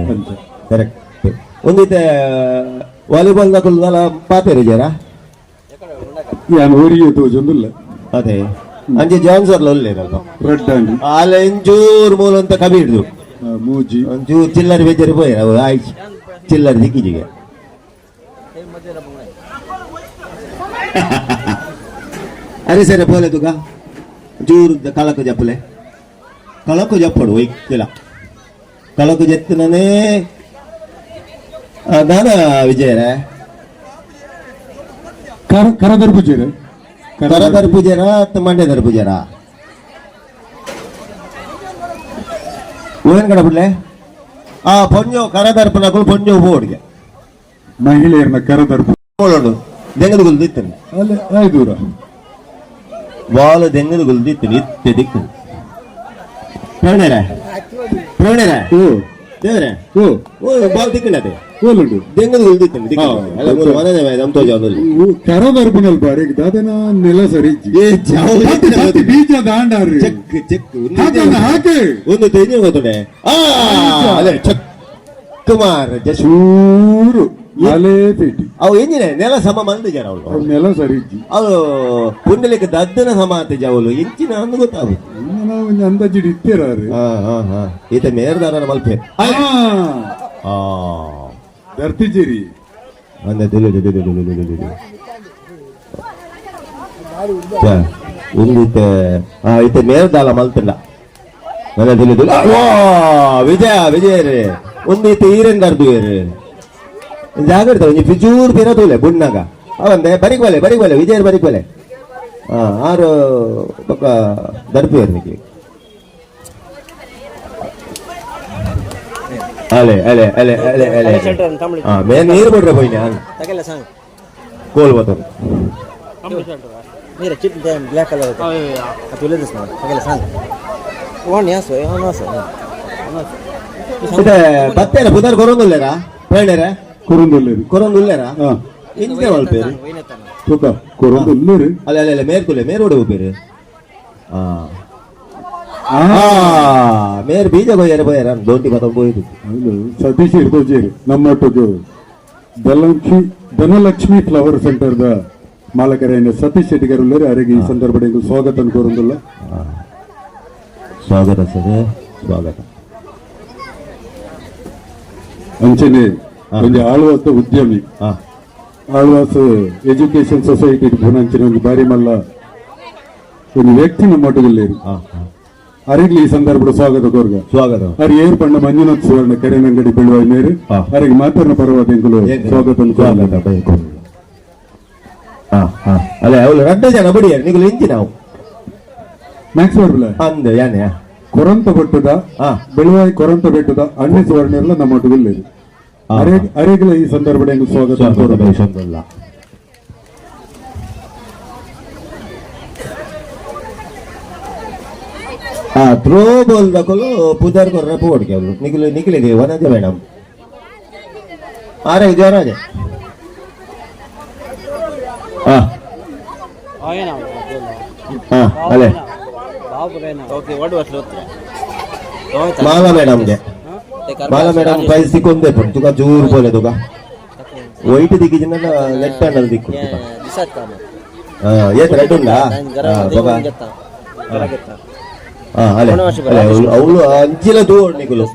ಅಂಚ. ಕರೆಕ್ಟ್ ಒಂದಿತ ವಾಲಿಬಾಲ್ ನಕುಲ್ದಲ ಪಾಪೇರು ಜರ ಯಾನ್ ಓರಿಯೇ ತೋಜೊಂದಿಲ್ಲ ಅದೇ ಅಂಜೆ ಜಾನ್ಸರ್ಲ ಒಳ್ಳೆದಲ್ವ ರೆಡ್ ಅಂಡಿ ಆಲ ಎಂಚೂರು ಮೂಲ ಅಂತ ಕಬಿ ಹಿಡ್ದು ಮೂಜಿ ಒಂಚೂರು ಚಿಲ್ಲರ್ ಬೇಜಾರಿ ಪೋಯ ಆಯ್ತು ಚಿಲ್ಲರ್ ದಿಕ್ಕಿಜಿಗೆ ಅರೆ ಸರಿ ಪೋಲೆ ತುಗ ಜೂರು ಕಳಕು ಜಪ್ಪಲೆ ಕಳಕು ಜಪ್ಪಡು ಒಯ್ತಿಲ್ಲ ಕಳಕು ಜತ್ತಿನೇ ದಾನ ವಿಜಯರೇ ಕರದರ್ ಪೂಜೆರೆ ಕರದರ್ ಪೂಜೆರ ಮಂಡ್ಯದರ್ ಪೂಜೆರ ಊರೇನ್ ಕಡೆ ಬಿಡ್ಲೆ ಆ ಪೊಂಜು ಕರದರ್ಪನಗಳು ಪೊಂಜು ಬೋರ್ಡ್ಗೆ ಮಹಿಳೆಯರನ್ನ ಕರದರ್ ಬೋಳೋಡು ದೆಂಗದ ಗುಲ್ದಿತ್ತೇನೆ ಅಲ್ಲೇ ಆಯ್ದೂರ ಬಾಲು ದೆಂಗದ ಗುಲ್ದಿತ್ತೇನೆ ಇತ್ತೆ ದಿಕ್ಕು ಪ್ರವೀಣರ ಪ್ರವೀಣರ ಓ ದೇವರೇ ಓ ಓ ಬಾಲ್ ದಿಕ್ಕಣದೆ ಓಲುಂಡು ದೆಂಗದ ಗುಲ್ದಿತ್ತೇನೆ ದಿಕ್ಕು ಅಲ್ಲ ಮೂರು ಮನೆ ನಮ್ ತೋಜಾವಲ್ಲಿ ಕರದರ್ಪನಲ್ ಬಾರಿಗೆ ದಾದನ ನೆಲ ಸರಿ ಬೀಜ ದಾಂಡಾರ್ರಿ ಚೆಕ್ ಚೆಕ್ ಹಾಕೆ ಒಂದು ತೆಂಜೆ ಗೊತ್ತುಂಡೆ ಅದೇ ಚೆಕ್ ಕುಮಾರ್ ಚೂರು ಅಲೇ ಪೇಟಿ ಅವು ಎಂಜಿನ ನೆಲ ಸಮ ಮಂದಿ ಜನ ಅವಳು ಅವ್ರ ನೆಲ ಸರಿ ಅವು ಪುಂಡಲಿಕ್ಕೆ ದದ್ದನ ಸಮ ಅಂತ ಜಾವಲು ಎಂಚಿನ ಅಂದು ಗೊತ್ತಾಗುತ್ತೆ ನಾವು ಅಂದಾಜಿಡ್ ಇತ್ತೇರಾರು ಹಾ ಹಾ ಹಾ ಈತ ಮೇರ್ದಾರ ಮಲ್ಪೆ ದರ್ತಿಜೇರಿ ಅಂದ ಒಂದಿತ್ತ ಈತ ಮೇರ್ದಾಲ ಮಲ್ತಿಲ್ಲ ನನ್ನ ತಿಳಿದು ವಿಜಯ ವಿಜಯ ರೇ ಒಂದಿತ್ತ ಈರೇನ್ ಕರ್ದು ಜಾಗ್ರತೆ ಒಂಜಿ ಪಿಜೂರ್ ಪಿರತೂಲೆ ಬುಣ್ಣಾಗ ಅವಂದೆ ಬರಿಕ್ ಬಲೆ ವಿಜಯರ್ ಬರಿಕ್ ಬಲೆ ಆರು ಪಕ್ಕ ದರ್ಪಿಯರ್ ನಿಕ್ಕೆ ಅಲೆ ಅಲೆ ಅಲೆ ಅಲೆ ಅಲೆ ಮೇನ್ ನೀರು ಬಿಡ್ರೆ போய் நான் ತಗಲ ಸಂಗ್ ಕೋಲ್ ಬರ್ತದೆ ನೀರ ಚಿಟ್ ಬ್ಲಾಕ್ ಕಲರ್ ಅದು ಲೇದಸ್ ನೋಡಿ ತಗಲ ಸಂಗ್ ಓನ್ ಯಾಸೋ ಯಾಸೋ ಇದೆ ಬತ್ತೇರ ಪುದರ್ ಕೊರೊಂದುಲ್ಲೆರ ಬೇಳೆರ ಕೊರೊಂದುಲ್ಲೇರು ಕೊರೊಂದುಲ್ಲೆರ ಇಂಜೆ ಮಲ್ಪೇರು ತುಕ ಕೊರೊಂದುಲ್ಲೇರು ಅಲ್ಲ ಅಲ್ಲ ಅಲ್ಲ ಮೇರ್ಕುಲೆ ಮೇರೋಡೆ ಹೋಗ್ಬೇರು ಮೇರ್ ಬೀಜ ಕೊಯ್ಯರ ಬೋಯರ ದೋಂಟಿ ಬತ್ತ ಬೋಯ್ದು ಹೌದು ಸತೀಶ್ ಇರ್ದೋಜೇರಿ ನಮ್ಮೊಟ್ಟಿಗೆ ಧನಲಕ್ಷ್ಮಿ ಫ್ಲವರ್ ಸೆಂಟರ್ ದ ಮಾಲಕರೇನ ಸತೀಶ್ ಶೆಟ್ಟಿ గారు ఉన్నారు ಅವರಿಗೆ ಈ ಸಂದರ್ಭದಲ್ಲಿ ಸ್ವಾಗತ ಕೋರುಂದಿಲ್ಲ ಸ್ವಾಗತ ಸರ್ ಸ್ವಾಗತ ಅಂಚನೆ ಒಂದು ಆಳ್ವಾಸ ಉದ್ಯಮಿ ಆಳ್ವಾಸ ಎಜುಕೇಶನ್ ಸೊಸೈಟಿ ಅಂಚಿನ ಒಂದು ಬಾರಿ ಮಲ್ಲ ಒಂದು ವ್ಯಕ್ತಿ ನಮ್ಮೊಟ್ಟಿಗೆ ಅವರಿಗೆ ಈ ಸಂದರ್ಭದ ಸ್ವಾಗತ ಕೋರ್ಗ ಸ್ವಾಗತ ಅವ್ರು ಏರ್ ಪಂಡ ಮಂಜುನಾಥ್ ಸುವರ್ಣ ಕೆರೆನಂಗಡಿ ಬೀಳುವ ಮೇರೆ ಅವರಿಗೆ ಮಾತನ್ನ ಪರವಾದ ಸ್ವಾಗತ ಅಲ್ಲ ಅವಳು ರಡ್ಡ ಜನ ಬಡಿಯಾರ ನೀವು ಇಂಚಿ ನಾವು ಮ್ಯಾಕ್ಸ್ ಬರ್ಬಲ ಅಂದ ಯಾನೆ ಕೊರಂತ ಬೆಟ್ಟದ ಬೆಳುವಾಯಿ ಕೊರಂತ ಬೆಟ್ಟದ ಅಣ್ಣೆ ಸುವರ್ಣ ಎಲ್ಲ ನಮ್ಮೊಟ್ಟಿಗೆ ಅರೆಗಳ ಈ ಸಂದರ್ಭದ ಸ್ವಾಗತ ಬಯಸೊಂದಿಲ್ಲ ಥ್ರೋ ಬಾಲ್ ದಕ್ಕಲು ಪುದರ್ ಕೊರ್ರೆ ಪೋಡ್ಕೆ ಅವರು ನಿಖಿಲಿಗೆ ವನಜ ಮೇಡಮ್ ಆರೆ ಜವರಾಜೆ ಅಲೆ ಮಾಲಾ ಮೇಡಮ್ಗೆ ಮಾಲಾ ಮೇಡಮ್ ಪ್ರೈಸ್ ಸಿಕ್ಕೊಂದೇ ಪುಟ್ಟು ತುಕ ಜೂರು ಪೋಲೆ ತುಕ ವೈಟ್ ದಿಕ್ಕಿನ ಲೆಫ್ಟ್ ಹ್ಯಾಂಡ್ ಅಲ್ಲಿ ದಿಕ್ಕು ಏತ್ ರೆಡ್ ಉಂಡಾ ಅಲೆ ಅವಳು ಅಂಚಿಲ ತೂಡ್ ನಿಕುಲು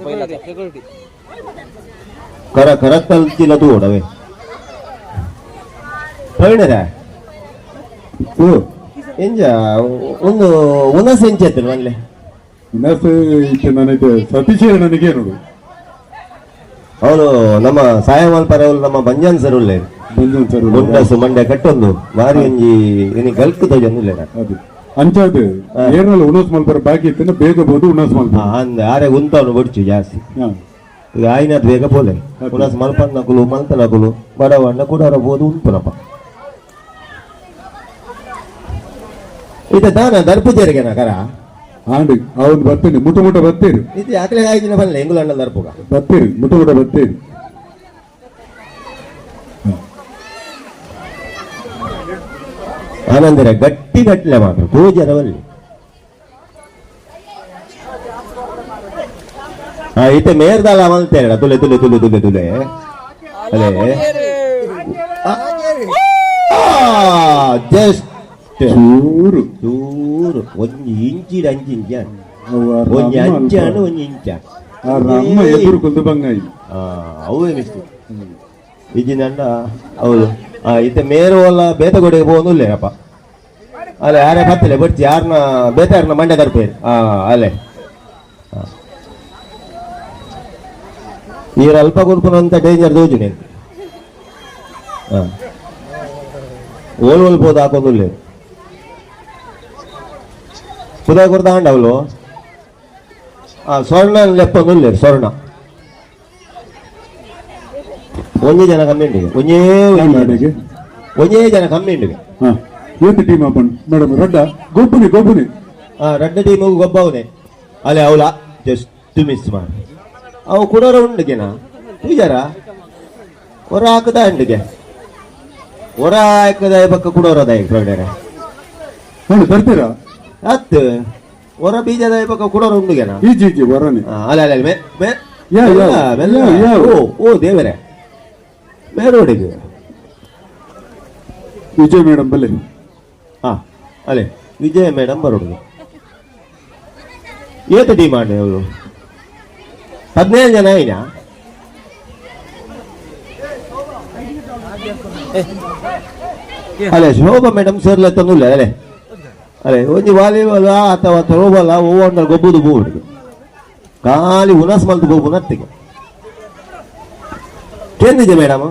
ಕರೆಕ್ಟ್ ಅಂಚಿಲ ತೂಡವೆ ಪ್ರವೀಣರ ಎಂಜ ಒಂದು ಉನಸ್ ಎಂಚೆತ್ತು ಮನ್ಲೆ ಉನಸ್ ನನಗೆ ಸತೀಶ್ ನನಗೆ ನೋಡು ಅವನು ನಮ್ಮ ಸಾಯಮಾಲ್ಪರ ಅವಳು ನಮ್ಮ ಬಂಜಾನ್ ಸರ್ ಉಳ್ಳೆ ಬಂಜನ್ ಸರ್ ಮುಂಡಸು ಮಂಡ್ಯ ಕಟ್ಟೊಂದು ಬಾರಿ ಒಂಜಿ ಇನಿ ಗಲ್ಕ್ ತೋಜೊಂದು ಅದು ಅಂಚಾದ ಏರ್ನಲ್ಲಿ ಉಣಸ್ ಮಲ್ಪರ ಬಾಕಿ ಇತ್ತನ ಬೇಗ ಬೋದು ಉಣಸ್ ಮಲ್ಪ ಅಂದ ಆರೆ ಉಂತವನು ಬಡ್ಚು ಜಾಸ್ತಿ ಈಗ ಆಯ್ನದ್ ಬೇಗ ಪೋಲೆ ಉಣಸ್ ಮಲ್ಪನ್ ನಕುಲು ಮಲ್ತ ನಕುಲು ಬಡವಣ್ಣ ಕುಡಾರ ಬೋದು ಉಂಪುನಪ್ಪ ಇತ ದಾನ ದರ್ಪುಜರಿಗೆ ನಗರ ಆಂಡ್ ಅವನು ಬರ್ತೇನೆ ಮುಟ ಮುಟ ಬರ್ತೇರು ಇದು ಯಾಕಲೆ ಆಯ್ದಿನ ಬರಲ್ಲ ಎಂಗುಲ ಅಣ್ಣ ದರ್ಪುಗ ಬರ್ತೇರು ಮುಟ ಮುಟ ಬರ್ತೇರು ಆನಂದರ ಗಟ್ಟಿ ಗಟ್ಲೆ ಮಾತ್ರ ಪೂಜರವಲ್ಲಿ ಇತ್ತೆ ಮೇರ್ದಲ್ಲ ಮಲ್ತೇರ ತುಲೆ ತುಲೆ ತುಲೆ ತುಲೆ ತುಲೆ ಅಲೆ ಜಸ್ಟ್ ಚೂರು ಚೂರು ಒಂಜಿ ಇಂಚಿಡ್ ಅಂಚಿ ಇಂಚ ಒಂಜಿ ಅಂಚಾನು ಒಂಜಿ ಇಂಚ ಅಮ್ಮ ಎದುರು ಕುಂದು ಬಂಗಾಯಿ ಅವೇ ಮಿಸ್ಟೇಕ್ ಇಜಿನಂಡ ಹೌದು ಇತ್ತೆ ಮೇರು ಎಲ್ಲ ಬೇತಗೊಡೆಗೆ ಹೋಗುದಿಲ್ಲಪ್ಪ ಅಲ್ಲೇ ಯಾರೇ ಬತ್ತಲೆ ಬರ್ತಿ ಯಾರನ್ನ ಬೇತಾರನ್ನ ಮಂಡ್ಯ ತರ್ಪೇರಿ ಅಲ್ಲೇ ಈಗ ಅಲ್ಪ ಕೊಡ್ಕೊಂಡಂತ ಡೇಂಜರ್ ದೋಜು ನೀನು ಓಲ್ಬೋದು ಹಾಕೋದಿಲ್ಲ ಪುದ ಕೊಡ್ದ ಅಂಡ ಅವಳು ಸ್ವರ್ಣ ಲೆಪ್ಪೊಂದಿಲ್ಲ ಸ್ವರ್ಣ ಒಂದೇ ಜನ ಕಮ್ಮಿ ಉಂಟಿಗೆ ಒಂದೇ ಜನ ಕಮ್ಮಿ ಉಂಟಿಗೆ ಏನು ಟೀಮ್ ಅಪ್ಪನ್ ಮೇಡಮ್ ರಡ್ಡ ಗೊಬ್ಬನಿ ಗೊಬ್ಬನಿ ರಡ್ಡ ಟೀಮಿಗೆ ಗೊಬ್ಬವನೇ ಅಲ್ಲೇ ಅವಳ ಜಸ್ಟ್ ಮಿಸ್ ಮಾಡಿ ಅವು ಕುಡೋರ ಉಂಡಿಗೆನಾ ಪೂಜಾರ ಹೊರ ಹಾಕದ ಉಂಡಿಗೆ ಹೊರ ಹಾಕದ ಪಕ್ಕ ಕುಡೋರದ ಪ್ರೊಡರೆ ನೋಡಿ ಬರ್ತೀರಾ ಹತ್ತು ಹೊರ ಬೀಜದ ಪಕ್ಕ ಕುಡೋರ ಉಂಡಿಗೆನಾ ಈಜಿ ಹೊರನೆ ಅಲ್ಲ ಓ ದೇವರೇ ಮೇರೋಡಿಗೆ ವಿಜಯ್ ಮೇಡಮ್ ಬಲ್ಲೆ ಅಲ್ಲೇ ವಿಜಯ ಮೇಡಮ್ ಬರೋದು ಏತ ಡಿಮಾಂಡ್ ಅವರು 17 ಜನ ಐನಾ ಅಲ್ಲೇ ಶೋಭಾ ಮೇಡಮ್ ಸೇರ್ಲ ತಂದಿಲ್ಲ ಅಲ್ಲೇ ಅಲ್ಲೇ ಒಂಜಿ ವಾಲಿಬಾಲ್ ಅಥವಾ ಥ್ರೋಬಾಲ್ ಓವರ್ ಗೊಬ್ಬುದು ಬೋರ್ಡ್ಗೆ ಖಾಲಿ ಉನಾಸ್ ಮಲ್ತು ಗೋಬು ನತ್ತಿಗೆ ಕೇಂದಿದೆ ಮೇಡಮ್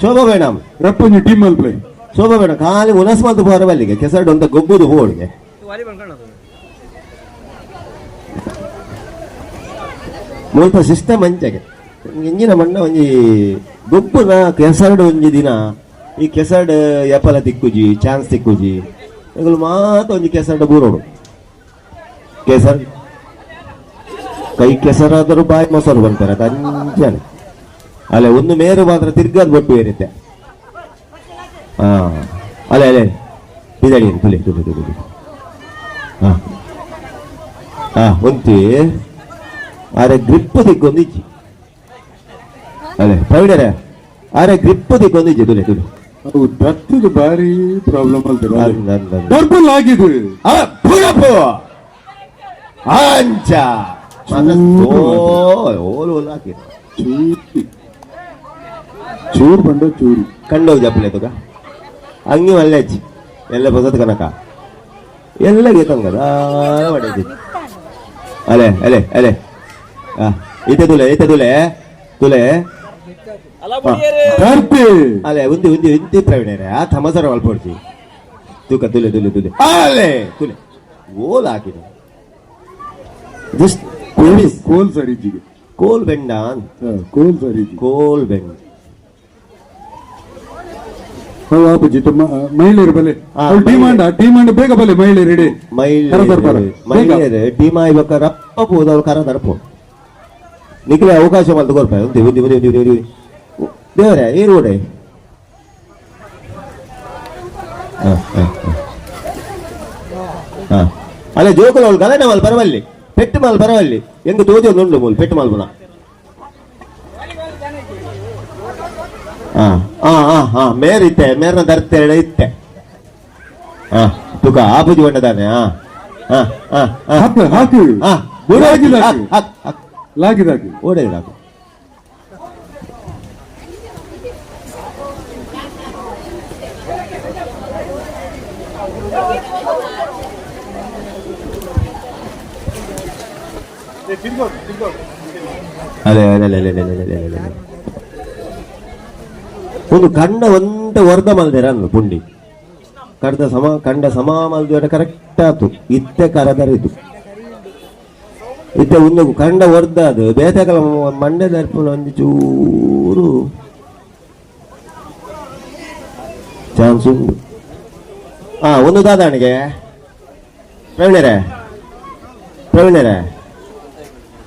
ಶೋಭಾ ಮೇಡಮ್ ರಪ್ಪಂಜಿ ಟೀಮ್ ಅಲ್ಲಿ ಪ್ಲೇ ಶೋಭಾ ಮೇಡಮ್ ಖಾಲಿ ಉನಾಸ್ ಮಲ್ತು ಬೋರ ಬಲ್ಲಿಗೆ ಕೆಸರ್ಡು ಅಂತ ಗೊಬ್ಬುದು ಬೋರ್ಡ್ಗೆ ಮುಲ್ಪ ಸಿಸ್ಟಮ್ ಅಂಚಗೆ ಇಂಜಿನ ಮಣ್ಣ ಒಂಜಿ ಗೊಬ್ಬುನ ಕೆಸರ್ಡು ಒಂಜಿ ದಿನ ಈ ಕೆಸರ್ಡ್ ಎಪಲ ತಿಕ್ಕುಜಿ ಚಾನ್ಸ್ ತಿಕ್ಕುಜಿ ಇಗಳು ಮಾತ ಒಂಜಿ ಕೆಸರ್ಡು ಬೂರೋಡು ಕೆಸರ್ ಕೈ ಕೆಸರಾದರೂ ಬಾಯಿ ಮೊಸರು ಬಂತಾರೆ ಅಂಜನೆ ಅಲ್ಲೇ ಒಂದು ಮೇರು ಮಾತ್ರ ತಿರ್ಗಾದ್ ಬೊಟ್ಟು ಏರಿತ್ತೆ ಅಲ್ಲೇ ಅಲ್ಲೇ ಬಿದಡಿ ತುಳಿ ತುಳಿ ತುಳಿ ಒಂತಿ ಆರೆ ಗ್ರಿಪ್ ದಿಕ್ಕೊಂದಿಜ್ಜಿ ಅಲ್ಲೇ ಪ್ರವೀಣರೇ ಆರೆ ಗ್ರಿಪ್ ದಿಕ್ಕೊಂದಿಜ್ಜಿ ತುಳಿ ತುಳಿ ಅವು ದತ್ತದ ಬಾರಿ ಪ್ರಾಬ್ಲಮ್ ಅಲ್ತಾರೆ ಡರ್ಬಲ್ ಆಗಿದೆ ಅಂಚ ಓಲು ಹಾಕಿ ಚೂರು ಬಂಡ ಚೂರು ಕಂಡೋಗಿ ಜಪ್ಪಲೆ ತುಗ ಹಂಗೆ ಒಳ್ಳೆಜ್ಜಿ ಎಲ್ಲ ಬಸತ್ ಕನಕ ಎಲ್ಲ ಗೀತಂಗದ ಹೊಡೆದಿ ಅಲೆ ಅಲೆ ಅಲೆ ಈತೆ ತುಲೆ ಈತೆ ತುಲೆ ತುಲೆ ಅಲೆ ಉಂದಿ ಉಂದಿ ಉಂದಿ ಪ್ರವೀಣರೇ ಆ ಥಮಸರ ಒಳ್ಪಡ್ತಿ ತೂಕ ತುಲೆ ತುಲೆ ತುಲೆ ಅಲೆ ತುಲೆ ಓಲ್ ಹಾಕಿದೆ ಜಸ್ಟ್ ಕೋಲ್ ಸರಿಜಿಗೆ ಕೋಲ್ ಬೆಂಡ ಕೋಲ್ ಸರಿಜಿ ಕೋಲ್ ಬೆಂಡ ಆಪುಜಿ ತುಂಬ ಮಹಿಳೆಯರು ಬಲೆ ಟೀಮಾಂಡ್ ಬೇಗ ಬಲೆ ಮಹಿಳೆಯರು ಇಡಿ ಮಹಿಳೆಯರು ಟೀಮ್ ಆಗ್ಬೇಕಾದ್ರೆ ರಪ್ಪ ಹೋದ ಅವ್ರು ಕರ ತರಪು ನಿಖಿಲೆ ಅವಕಾಶ ಮಾಡಿ ತಗೋರ್ಪಾಯ ಉಂದಿ ಉಂದಿ ಉಂದಿ ಉಂದಿ ಉಂದಿ ದೇವರೇ ಏನು ಓಡೆ ಅಲ್ಲೇ ಜೋಕುಲ ಅವಳು ಗಲನೆ ಮಾಲ್ ಬರವಲ್ಲಿ ಪೆಟ್ಟು ಮಾಲ್ ಬರವಲ್ಲಿ ಎಂಗು ತೋಜಿ ಒಂದು ಉಂಡು ಮೂಲ್ ಪೆಟ್ಟು ಮಾಲ್ ಬುನ ಮೇರ್ ಇತ್ತೆ ಮೇರ್ನ ದರ್ತೇಳೆ ಇತ್ತೆ ತುಕ ಆಪುಜಿ ಬಂಡದಾನೆ ಓಡೇದು ಹಾಕು ಅದೇ ಒಂದು ಕಣ್ಣ ಒಂಟ ವರ್ಧ ಮಲ್ದೇರ ಅನ್ನು ಪುಂಡಿ ಕಂಡ ಸಮ ಮಲ್ದ ಕರೆಕ್ಟ್ ಆತು ಇತ್ತೆ ಕರದರಿದು ಇತ್ತೆ ಒಂದು ಕಂಡ ಹೊರ್ದದು ಬೇತಕಲ ಮಂಡೆ ದರ್ಪಣ ಒಂದು ಚೂರು ಚಾನ್ಸ್ ಉಂಟು. ಒಂದು ದಾದಾಣಿಗೆ ಪ್ರವೀಣರೇ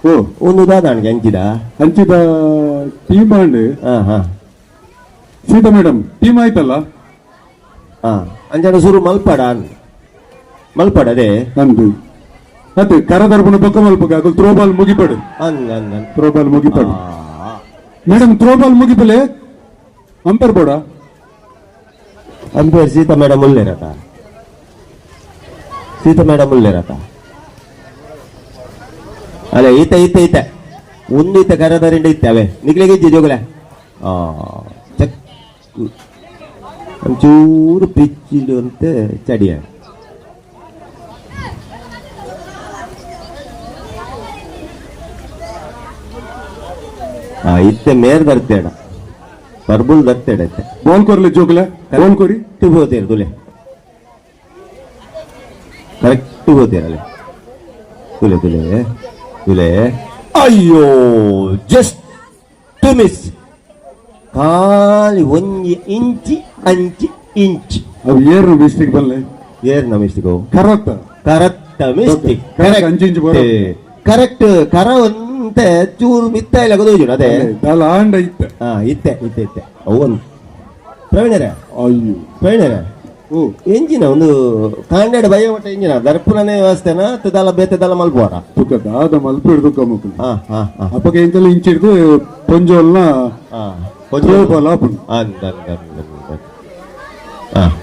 ಓ ಒಂದು ದಾದಾಣಿಗೆ ಹಂಚಿದ team and Sita madam team ಆಯ್ತಲ್ಲ ಅಂಜನ ಸುರು ಮಲ್ಪಡದೆ ನಂದು ಅದೇ ಕರದರ್ಪಣ ಪಕ್ಕ ಮಲ್ಪಗ ಅದು throwball ಮುಗಿಪಡು throwball ಮುಗಿಪಡು madam throwball ಮುಗಿಪಲೆ ಅಂಪರ್ ಬೋಡ umpire Sita madam ಉಳ್ಳೇರತ ಅಲ್ಲ ಈತ ಒಂದು ಈತ ಕರದರಿಂದ ಇತ್ತವೆ ನಿಗ್ಲಿಗೆ ಇಜ್ಜಿ ಜೋಗಲ ಚಕ್ ಒಂಚೂರು ಪಿಚ್ಚಿಡುವಂತೆ ಚಡಿಯ ಇತ್ತೆ ಮೇರ್ ಬರ್ತೇಡ ಬರ್ಬುಲ್ ಬರ್ತೇಡ ಇತ್ತೆ ಬೋಲ್ ಕೊರ್ಲಿ ಜೋಗಲ ಬೋಲ್ ಕೊರಿ ಹೋತೀರ ತುಲೆ ಕರೆಕ್ಟ್ ಹೋತೀರಲ್ಲ ತುಲೆ ಅಯ್ಯೋ ಜಸ್ಟ್ ಮಿಸ್ ಖಾಲಿ ಒಂಜಿ ಇಂಚಿ ಅದು ಏರ್ನ ಮಿಸ್ಟೇಕ್ ಬಲ್ಲೆ ಏರ್ನ ಮಿಸ್ಟೇಕ್ ಕರೆಕ್ಟ್ ಮಿಸ್ಟೇಕ್ ಅಂಚಿ ಇಂಚು ಬರೋ ಕರೆಕ್ಟ್ ಕರ ಒಂತೆ ಚೂರು ಮಿತ್ತ ಇಲ್ಲ ಗದೋಜು ಅದೇ ಆಂಡ ಇತ್ತೆ ಅವನು ಪ್ರವೀಣರೇ ಓ ಎಂಜಿನ ಒಂದು ಕಾಂಡೆಡ್ ಭಯ ಒಟ್ಟ ಎಂಜಿನ ದರ್ಪುರನೇ ವ್ಯವಸ್ಥೆನ ತದಲ ಬೇತದಲ್ಲ ಮಲ್ಪೋರ ತುಕದಾದ ಮಲ್ಪಿಡ್ದು ಕಮ್ಮು ಅಪ್ಪಗೆ ಎಂತೆಲ್ಲ ಇಂಚಿಡ್ದು ಪೊಂಜೋಲ್ನ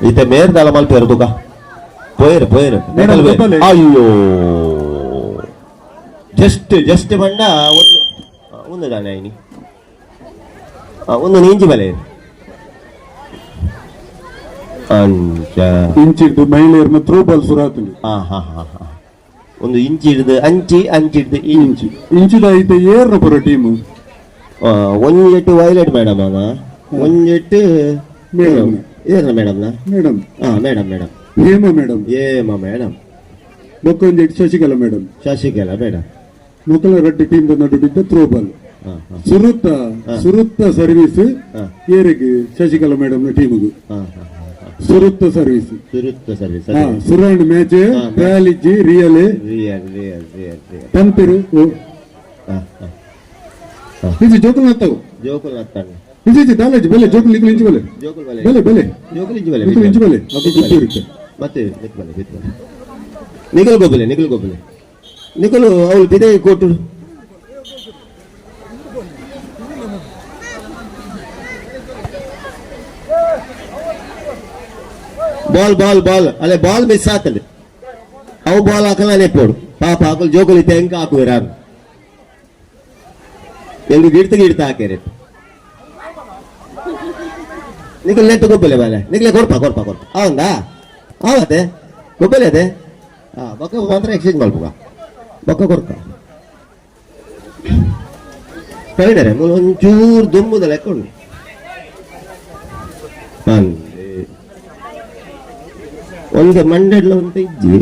ಇತ್ತೆ ಮೇರ್ದಲ್ಲ ಮಲ್ಪೇರು ತುಕ ಪೋಯರು ಅಯ್ಯೋ ಜಸ್ಟ್ ಬಂಡ ಒಂದು ದಾನೆ ಐನಿ ಒಂದು ನೀಂಜಿ ಬಲೆ ಇಂಚಿಡ್ದು ಮಹಿಳೆಯರ್ನ ಥ್ರೋಬಾಲ್ ಸುರಾತುಂಡು ಒಂದು ಇಂಚಿಡ್ದು ಅಂಚಿಡ್ದು ಇಂಚಿದ ಐತೆ ಏರ್ನ ಪುರ ಟೀಮು ಒಂಜೆಟ್ಟು ವೈಲೆಟ್ ಮೇಡಮ್ ಒಂಜೆಟ್ಟು ಮೇಡಮ್ ಮೇಡಮ್ ಹೇಮ ಮೇಡಮ್ ಬೊಕ್ಕೊಂಜೆಟ್ಟು ಶಶಿಕಲಾ ಮೇಡಮ್ ಮೊಕಲ ರಡ್ಡಿ ಟೀಮ್ ನಡು ಬಿದ್ದ ಥ್ರೋಬಾಲ್ ಸುರುತ್ತ ಸರ್ವಿಸ್ ಏರಿಗೆ ಶಶಿಕಲಾ ಮೇಡಮ್ ನ ಟೀಮ್ಗು ಸುರುತ್ತ ಸರ್ವಿಸ್ ಸುರೌಂಡ್ ಮ್ಯಾಚ್ ಟ್ರಯಲಿಜ್ಜಿ ರಿಯಲ್ ತಂಪಿರು ಇದು ಜೋಕುಲ್ ನತ್ತವು ಇದು ದಾಲೇಜ್ ಬೆಲೆ ಜೋಕುಲ್ ನಿಕುಲ್ ಇಂಚು ಬೆಲೆ ಇಂಚು ಬೆಲೆ ಅದು ಗೊತ್ತಿರುತ್ತೆ ಮತ್ತೆ ನಿಖಲ್ ಗೋಬಲೆ ನಿಖಲು ಅವಳು ಬಿದೆ ಕೊಟ್ಟು ಬಾಲ್ ಅಲ್ಲೇ ಬಾಲ್ ಮಿಸ್ ಆತಲ್ಲಿ ಅವು ಬಾಲ್ ಹಾಕಲ್ಲ ನೆಪ್ಪೋಡು ಪಾಪ ಹಾಕಲು ಜೋಕುಲ್ ಇತ್ತೆ ಹೆಂಗ ಹಾಕುವಿರಾರು ಎಂದು ಗಿಡ್ತ ಹಾಕ್ಯಾರ ನಿಖಲ್ ನೆಟ್ಟು ಗೊಬ್ಬಲೆ ಬಾಲೆ ನಿಖಲೆ ಕೊಡ್ಪ ಅವಂದಾ ಅವತ್ತೆ ಗೊಬ್ಬಲೆ ಅದೇ ಬೊಕ್ಕ ಮಾತ್ರ ಎಕ್ಸ್ಚೇಂಜ್ ಮಲ್ಪುಗ ಬೊಕ್ಕ ಕೊಡ್ಕ ಕಳಿದರೆ ಒಂಚೂರು ದುಮ್ಮುದ ಲೆಕ್ಕೊಂಡು ಒಂದು ಮಂಡೆಡ್ಲ ಅಂತ ಇಜ್ಜಿ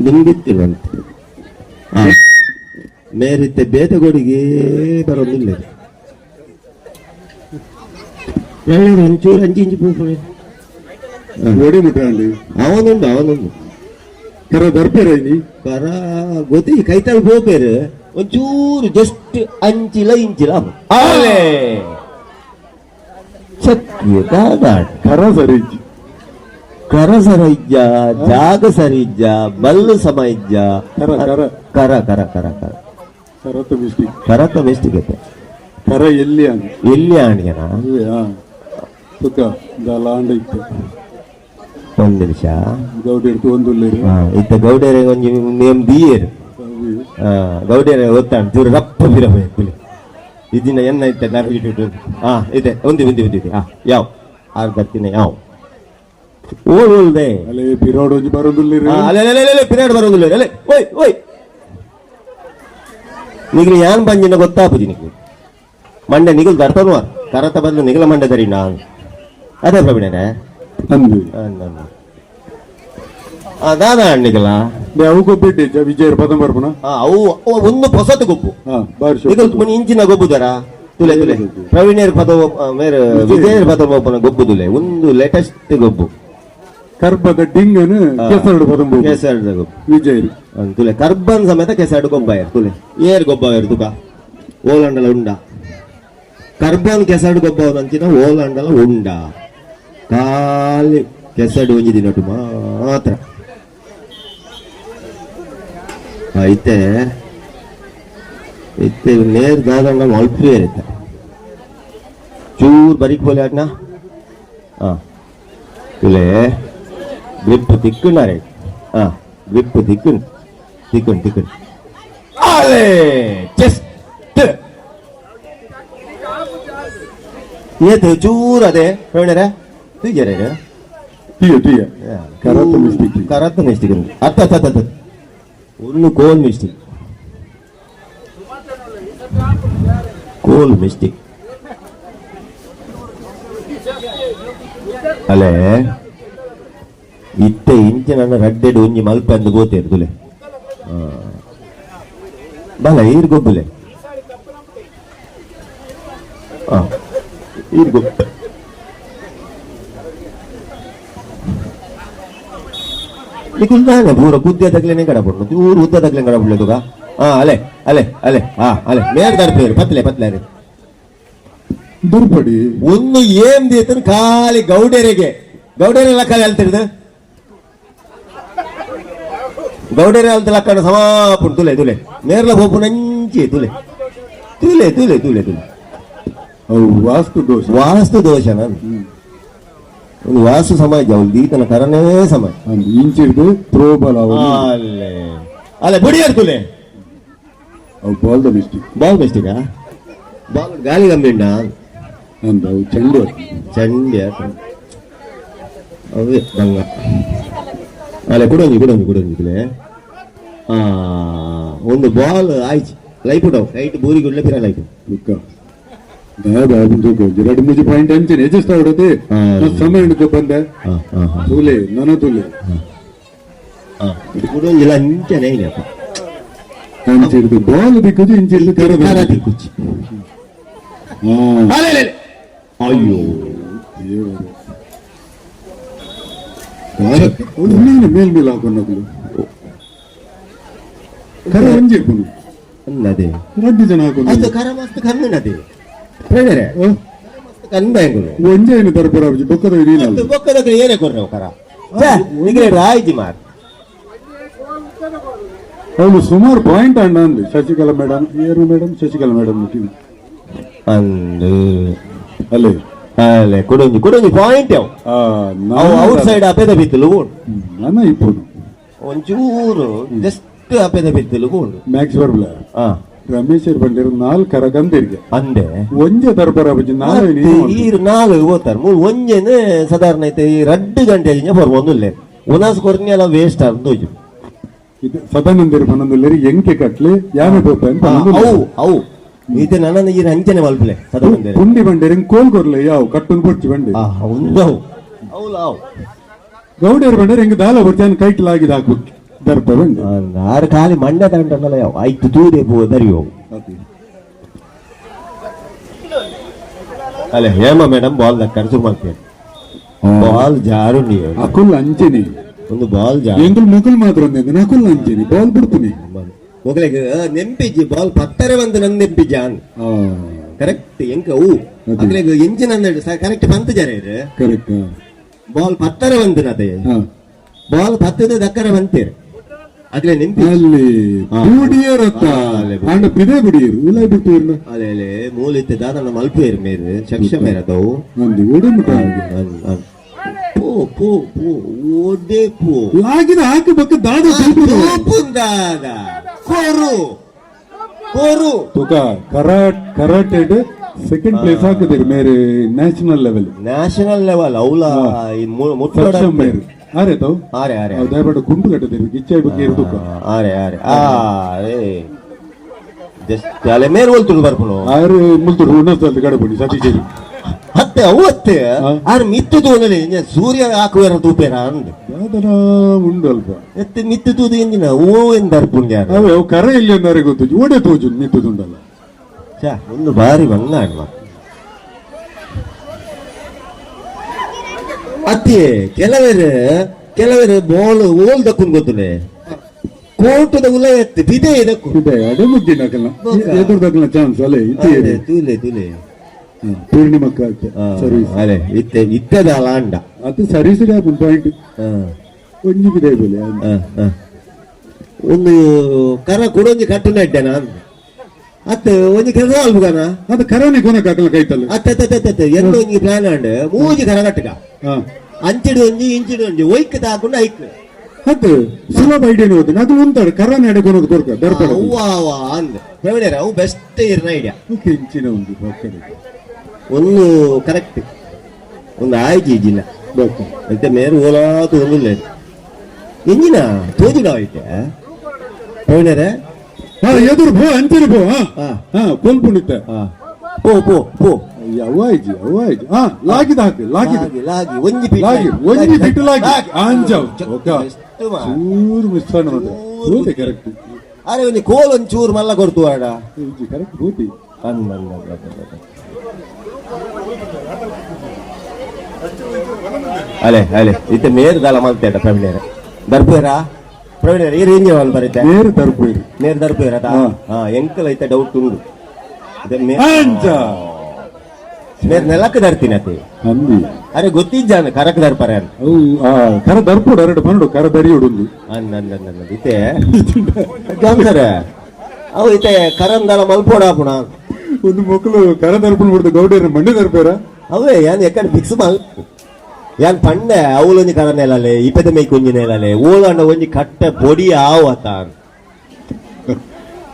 ದುಂಬಿತ್ತಿರುವಂತೆ ಮೇರಿತ್ತೆ ಬೇತಗೋಡಿಗೆ ಬರೋದಿಲ್ಲ ಒಂಚೂರು ಅಂಚಿ ಪೂಪು ಓಡಿ ಮುಟ್ಟಾಂಡಿ ಅವನುಂಡು ಕರ ದರ್ಪೇರೈನಿ ಕರ ಗೊತ್ತಿ ಕೈತಾಳು ಹೋಗ್ಬೇರು ಒಂಚೂರು ಜಸ್ಟ್ ಇಂಚಿಲ ಕರ ಸರಿಜ್ಜ ಜಾಗ ಸರಿಜ್ಜ ಬಲ್ಲು ಸಮ ಇಜ್ಜ ಕರತ ಮಿಸ್ಟಿಕ್ ಐತೆ ಕರ ಎಲ್ಲಿ ಆಣಿಯನ ಒಂದು ನಿಮಿಷ ಗೌಡೆರ್ದು ಒಂದು ಇತ್ತ ಗೌಡೇರೆ ಒಂಜಿ ನೇಮ್ ದಿಯೇರು ಗೌಡೇರೆ ಗೊತ್ತಾಂಡು ಚೂರು ರಪ್ಪ ಬಿರಬೇಕು ಇದನ್ನ ಎನ್ನ ಇತ್ತೆ ನರಗಿಟ್ಟು ಇದೆ ಒಂದು ಯಾವ ಆರು ಬರ್ತೀನಿ ಯಾವ ಓಲ್ದೆ ಅಲೆ ಪಿರಾಡ್ ಒಂಜಿ ಬರೋದಿಲ್ಲ ಅಲೆ ಪಿರಾಡ್ ಬರೋದಿಲ್ಲ ಅಲೆ ಓಯ್ ನಿಗಲಿ ಯಾನ್ ಬಂಜಿನ ಗೊತ್ತಾಪುಜಿ ನಿಗಲಿ ಮಂಡೆ ನಿಗಲ್ ದರ್ತನು ಕರತ ಬದಲು ನಿಗಲ ಮಂಡೆ ದರಿ ನಾನು ಅದೇ ಪ್ರವೀಣನೆ ಅಂದು ಅದಾದ ಹಣ್ಣಿಗಲ್ಲ ಅವು ಗೊಬ್ಬಿಟ್ಟೆ ವಿಜಯರ ಪದಂ ಬರ್ಪುನ ಅವು ಒಂದು ಹೊಸತು ಗೊಬ್ಬು ಬಾರಿ ಈಗ ಇಂಚಿನ ಗೊಬ್ಬುದಾರ ತುಲೆ ತುಲೆ ಪ್ರವೀಣ್ಯರ ಪದ ಮೇರೆ ವಿಜಯರ ಪದ ಒಬ್ಬನ ಗೊಬ್ಬುದುಲೆ ಒಂದು ಲೇಟೆಸ್ಟ್ ಗೊಬ್ಬು ಕರ್ಬದ ಡಿಂಗನು ಕೆಸರಡು ಪದಂ ಕೆಸರಡು ಗೊಬ್ಬು ವಿಜಯರು ತುಲೆ ಕರ್ಬನ್ ಸಮೇತ ಕೆಸರಡು ಗೊಬ್ಬ ತುಲೆ ಏರ್ ಗೊಬ್ಬ ತುಕ ಓಲಂಡಲ ಉಂಡ ಕರ್ಬನ್ ಕೆಸರಡು ಗೊಬ್ಬ ಅಂಚಿನ ಓಲಂಡಲ ಉಂಡ ಖಾಲಿ ಕೆಸರಡು ಒಂಜಿ ದಿನಟು ಮಾತ್ರ ಐತೆ ಇತ್ತೆ ನೇರ್ ದಾದಂಡ ಅಲ್ಪ ಇರುತ್ತೆ ಚೂರ್ ಬರೀಕ್ ಬೋಲೆ ಅಣ್ಣ ತುಲೆ ಗ್ರಿಪ್ ತಿಕ್ಕುನಾರೆ ಗ್ರಿಪ್ ತಿಕ್ಕುನ್ ತಿಕ್ಕುನ್ ತಿಕ್ಕುನ್ ಆಲೆ ಚೆಸ್ಟ್ ಏತು ಚೂರ್ ಅದೇ ಹೇಳರೆ ತುಯ್ಯರೆ ಟಿಯ ಕರತ್ತ ಮಿಸ್ಟಿಕ್ ಅತ್ತ ಒಂದು ಕೋಲ್ ಮಿಸ್ಟಿಕ್ ಅಲ್ಲೇ ಇತ್ತೆ ಇಂಚೆ ನನ್ನ ರಡ್ಡೆಡು ಒಂಜಿ ಮಲ್ಪ ಅಂದು ಗೋತೇರು ತುಲೆ ಬಲ ಈರ್ ಗೊಬ್ಬುಲೆ ಈರ್ ಗೊಬ್ಬ ಪೂರ ಕುದ್ದೆ ತಗ್ಲೇನೆ ಕಡಪಡು ಚೂರು ಉದ್ದ ತಗ್ಲೆ ಕಡಪಡ್ಲೆ ತುಗ ಅಲೆ ಅಲೆ ಅಲೆ ಅಲೆ ಮೇರ್ ದರ್ಪೇರು ಪತ್ಲೆ ಪತ್ಲೆ ದುರ್ಪಡಿ ಒಂದು ಏನ್ ದೇತನ್ ಖಾಲಿ ಗೌಡೆರೆಗೆ ಗೌಡೆರೆ ಲೆಕ್ಕ ಹೇಳ್ತಿರ್ದು ಗೌಡೆರೆ ಅಂತ ಲಕ್ಕಣ ಸಮಾಪುಣ್ ತುಲೆ ತುಲೆ ನೇರ್ಲ ಹೋಪು ನಂಚಿ ತುಲೆ ತುಲೆ ತುಲೆ ತುಲೆ ತುಲೆ ವಾಸ್ತು ದೋಷ ನಾನು ಒಂದು ವಾಸು ಸಮಾಜ ಅವ್ರು ದೀತನ ಕರನೇ ಸಮಾಜ ಇಂಚಿರ್ದು ಪ್ರೋಬಲ ಅಲ್ಲೇ ಅಲ್ಲೇ ಬುಡಿಯಾರ್ ತುಲೆ ಬಾಲ್ ಮಿಸ್ಟೇಕ್ ಬಾಲ್ ಗಾಳಿ ಗಂಬಿಂಡ ಅಂದವು ಚೆಂಡು ಚಂಡ್ಯ ಅವೇ ಬಂಗ ಅಲ್ಲೇ ಕುಡೊಂಜಿ ತುಲೆ ಒಂದು ಬಾಲ್ ಆಯ್ತು ಲೈಟ್ ಉಡವು ಲೈಟ್ ಬೂರಿ ಗುಡ್ಲೆ ಪಿರ ಲೈಟ್ ಎರಡು ಮೂಜಿ ಪಾಯಿಂಟ್ ಅಂಚನೆ ಎಜಿಸ್ತಾ ಹೊಡದೆ ಸಮಯ ಬಂದೆ ತುಲೆ ನನ್ನ ತುಲೆ ಇಲ್ಲ ಇಂಚನೆ ಇಲ್ಲಪ್ಪ ಅಂಚಿರ್ದು ಬಾಲ್ ದಿಕ್ಕುದು ಇಂಚಿರ್ದು ಕರ ದಿಕ್ಕುಚ್ಚಿ ಅಯ್ಯೋ ಮೇಲ್ಮೇಲೆ ಹಾಕೊಂಡಾಗ್ಲು ಕರ ಅಂಜಿರ್ಕೊಂಡು ಅನ್ನದೇ ರಡ್ಡು ಜನ ಹಾಕೊಂಡು ಕರ ಮಸ್ತ್ ಕನ್ನಡದೇ ಪ್ರೇಣರೆ ಕನ್ಬಂಗುಲು ಒಂಜೇನು ತರಪರಾಜಿ ಬೊಕ್ಕದ ನೀನಲ್ಲ ಬೊಕ್ಕದ ಏನೇ ಕೊರ್ರೆ ಕರ ರಾಯ್ಜಿ ಮಾರ್ ಅವಳು ಸುಮಾರು ಪಾಯಿಂಟ್ ಅಣ್ಣ ಅಂದು ಶಶಿಕಲಾ ಮೇಡಮ್ ಏರು ಮೇಡಮ್ ಶಶಿಕಲಾ ಮೇಡಮ್ ಅಂದು ಅಲ್ಲೇ ಅಲ್ಲೇ ಕೊಡೊಂಜಿ ಪಾಯಿಂಟ್ ಔಟ್ ಸೈಡ್ ಅಪೆದ ಬಿತ್ತಲು ನನ್ನ ಇಪ್ಪುದು ಒಂಚೂರು ಜಸ್ಟ್ ಅಪೆದ ಬಿತ್ತಲು ಮ್ಯಾಕ್ಸ್ ಬರ್ಬಲ ರಮೇಶ್ ಬಂದಿರು 4 ಕರಗಂದಿರ್ಗೆ ಅಂದೆ ಒಂಜೆ ತರಪರಾಜಿ ನಾಲ್ಕು ಓದ್ತಾರೆ ಮೂರು ಒಂಜೇನೆ ಸಾಧಾರಣ ಐತೆ ಈ 2 ಗಂಟೆ ಬರ್ಬೋದಿಲ್ಲ ಉನಾಸ್ ಕೊರ್ನಿ ಎಲ್ಲ ವೇಸ್ಟ್ ಅಂದೋಜು ಇದು ಸದಾನಂದಿರು ಬಂದಲ್ಲರಿ ಎಂಕೆ ಕಟ್ಲಿ ಯಾನೆ ಅವು ಈತ ನನ್ನ ಈ ಅಂಚನೆ ಮಲ್ಪಲೆ ಸದಾನಂದಿರು ಪುಂಡಿ ಬಂಡೇರಿ ಕೋಲ್ ಕೊರ್ಲೆ ಯಾವ ಕಟ್ಟನ್ ಕೊಡ್ಚಿ ಬಂಡಿ ಗೌಡೇರು ಬಂಡೇರಿ ಹೆಂಗ ದಾಲ ಬರ್ತಾನೆ ಕೈಟ್ಲಾಗಿದ ಹಾಕ್ಬಿಟ್ಟು ದರ್ಪ ಬಂಡಿ ಆರು ಖಾಲಿ ಮಂಡ್ಯ ತಗೊಂಡಲ್ಲ ಯಾವ ಆಯ್ತು ತೂದೆ ದರಿಯೋ ಅಲ್ಲ ಹೇಮ ಮೇಡಮ್ ಬಾಲ್ ಕರ್ಸು ಮಾಡ್ತೇನೆ ಬಾಲ್ ಜಾರು ನೀವು ಅಕುಲ್ ಅಂಚೆನಿ ಒಂದು ಬಾಲ್ ಜಾರು ಎಂಕುಲ್ ಮುಕುಲ್ ಮಾತ್ರ ಅಂದ ಅಕುಲ್ ಅಂಚೆನಿ ಬಾಲ್ ಬಿಡ್ತೀನಿ ಮೊಗಲಿಗೆ ನೆಂಪಿಜ್ಜಿ ಬಾಲ್ ಪತ್ತರ ಬಂದು ನನ್ನ ನೆಂಪಿಜ್ಜ ಕರೆಕ್ಟ್ ಎಂಕ ಅಗ್ಲಿಗೆ ಎಂಜಿನ್ ಕರೆಕ್ಟ್ ಬಂತು ಜರ ಕರೆಕ್ಟ್ ಬಾಲ್ ಪತ್ತರ ಬಂತು ಅದೇ ಬಾಲ್ ಪತ್ತದ ದಕ್ಕರ ಬಂತೀರಿ ಅಗ್ಲೇ ನೆಂಪಿ ಅಲ್ಲಿ ಬುಡಿಯರತ್ತ ಅಂಡ ಪಿದೆ ಬುಡಿಯರು ಇಲ್ಲ ಬಿಡ್ತೀರ್ನ ಅಲೆ ಮೂಲಿತ್ತೆ ದಾದನ ಮಲ್ಪೇರು ಮೇರು ಚಕ್ಷ ಮೇರದವು ನಂದಿ ಓಡಮುಟ ಪೋ ಪೋ ಪೋ ಓಡೆ ಪೋ ಲಾಗಿನ ಹಾಕಿ ಬಕ್ಕ ದಾದ ದಾದ ಕೋರು ಕೋರು ತುಕ ಕರಾಟೆಡ್ ಸೆಕೆಂಡ್ ಪ್ಲೇಸ್ ಹಾಕಿದಿರಿ ಮೇರೆ ನ್ಯಾಷನಲ್ ಲೆವೆಲ್ ಅವಲ ಮುಟ್ಟ ಮೇರೆ ಆರೆ ತಾವು ಆರೆ ದಯಮಾಡಿ ಗುಂಪು ಕಟ್ಟದಿರಿ ಗಿಚ್ಚೆ ಬಗ್ಗೆ ಇರ್ದುಕ ಆರೆ ಜಸ್ಟ್ ಅಲೆ ಮೇರ್ ಹೋಲ್ತುಡು ಬರ್ಪುನು ಆರು ಮುಲ್ತುಡು ಉನ್ನಸ್ತಲ್ಲಿ ಗಡಪುಡಿ ಸತೀಶೇರಿ ಹತ್ತೆ ಅವತ್ತೆ ಆರು ಮಿತ್ತು ತೂನಲಿ ಸೂರ್ಯ ಹಾಕುವ ತೂಪೇರ ಅಂದ್ ಯಾವ್ದನ ಉಂಡು ಅಲ್ಪ ಎತ್ತೆ ಮಿತ್ತು ತೂದು ಎಂಜಿನ ಓ ಎಂದಾರು ಪುಣ್ಯ ಅವೆ ಅವು ಕರೆ ಇಲ್ಲಿ ಅಂದಾರೆ ಗೊತ್ತು ಓಡೆ ತೋಜು ಮಿತ್ತದುಂಡಲ್ಲ ಛಾ ಒಂದು ಬಾರಿ ಬಂಗ ಅಣ್ಣ ಅತ್ತೆ ಕೆಲವರು ಬಾಲ್ ಓಲ್ ದಕ್ಕುನ್ ಗೊತ್ತಲೆ ಕೋಟದ ಉಲ ಎತ್ತೆ ಬಿದೆ ಇದಕ್ಕೂ ಇದೆ ಅದೇ ಮುದ್ದಿನ ಎದುರ್ದಕ್ಕನ ಚಾನ್ಸ್ ಅಲ್ಲೇ ಇತ್ತೆ ತುಲೆ ಪೂರ್ಣಿಮಕ್ಕ ಸರ್ವಿಸ್ ಅದೇ ಇತ್ತದ ಲಾಂಡ ಅದು ಸರ್ವಿಸ್ ಪಾಯಿಂಟ್ ಒಂಜಿ ಬಿದೆ ಬೋಲೆ ಒಂದು ಕರ ಕೊಡೊಂಜಿ ಕಟ್ಟುನ ಇಡ್ಡೇನ ಅತ್ತ ಒಂಜಿ ಕೆಲಸ ಅಲ್ಬುಗಾನ ಅದು ಕರವನಿ ಕೊನಕ ಹಾಕಲ್ಲ ಕೈತಲ್ಲ ಅತ್ತ ಎಲ್ಲ ಒಂಜಿ ಪ್ಲಾನ್ ಆಂಡ್ ಮೂಜಿ ಕರ ಕಟ್ಟಗ ಅಂಚಿಡು ಒಂಜಿ ಇಂಚಿಡು ಒಂಜಿ ಒಯ್ಕ ತಾಕೊಂಡು ಐಕ್ ಅದು ಸುಲಭ ಐಡಿಯಾ ಹೋದ ಅದು ಉಂಟಾಡು ಕರವನಿ ಅಡೆ ಕೊನೋದು ಕೊರ್ಕ ದರ್ಪಡ ಅವ್ವ ಅಂದ್ ಹೇಳೇರ ಅವು ಬೆಸ್ಟ್ ಇರ್ನ ಐಡಿಯಾ ಇಂಚಿನ ಒಂದು ಒಂದು ಕರೆಕ್ಟ್ ಒಂದು ಆಯ್ಕೆ ಇಜಿನ ಮತ್ತೆ ಮೇರು ಓಲಾತು ಒಂದಿಲ್ಲ ಎಂಜಿನ ತೋಜಿನ ಐತೆ ಹೇಳೇರ ಎದುರು ಪೋ ಅಂಚಿರು ಪೋ ಕೊಲ್ಪುಣಿತ್ತ ಪೋ ಪೋ ಪೋ ಅವಾಯ್ಜಿ ಲಾಗಿದ ಹಾಕಿ ಲಾಗಿ ಒಂಜಿ ಒಂಜಿ ಬಿಟ್ಟು ಲಾಗಿ ಅಂಜಾವ್ ಚೂರು ಮಿಸ್ ನೋಡಿ ಕರೆಕ್ಟ್ ಅರೆ ಒಂದು ಕೋಲ್ ಒಂಚೂರು ಮಲ್ಲ ಕೊಡ್ತು ಆಡ ಕರೆಕ್ಟ್ ಗೋಟಿ ಅಲೆ ಇತ್ತೆ ಮೇರು ದಾಲ ಮಲ್ತೇಟ ಪ್ರವೀಣ್ಯರ ದರ್ಪೇರ ಪ್ರವೀಣ್ಯರ ಈ ರೇಂಜ್ ಅಲ್ಲಿ ಬರುತ್ತೆ ಮೇರು ದರ್ಪೇರ ಎಂಕಲ್ ಐತೆ ಡೌಟ್ ಉಂಡು ಮೇರು ನೆಲಕ್ಕೆ ದರ್ತೀನಿ ಅತಿ ಅರೆ ಗೊತ್ತಿದ್ದಾನೆ ಕರಕ್ ದರ್ಪರ ಕರ ದರ್ಪುಡು ಎರಡು ಪನ್ನಡು ಕರ ದರಿಯುಡು ಇತ್ತೆ ಜಾನ್ಸರ ಅವು ಇತ್ತೆ ಕರಂದಲ ಮಲ್ಪೋಡ ಪುಣ ಒಂದು ಮಕ್ಕಳು ಕರ ದರ್ಪಣ ಬಿಡ್ದು ಗೌಡ್ಯರ ಮಂಡಿ ದರ್ಪೇರ ಅವೇ ಯಾನ್ ಎಕ್ಕಡೆ ಫಿಕ್ಸ್ ಮಲ್ ಯಾನ್ ಪಂಡೆ ಅವಳೊಂಜಿ ಕರ ನೆಲಲೆ ಇಪ್ಪತ್ತ ಮೈ ಕುಂಜಿ ನೆಲಲೆ ಓಲಂಡ ಒಂಜಿ ಕಟ್ಟೆ ಪೊಡಿ ಆವತ್ತ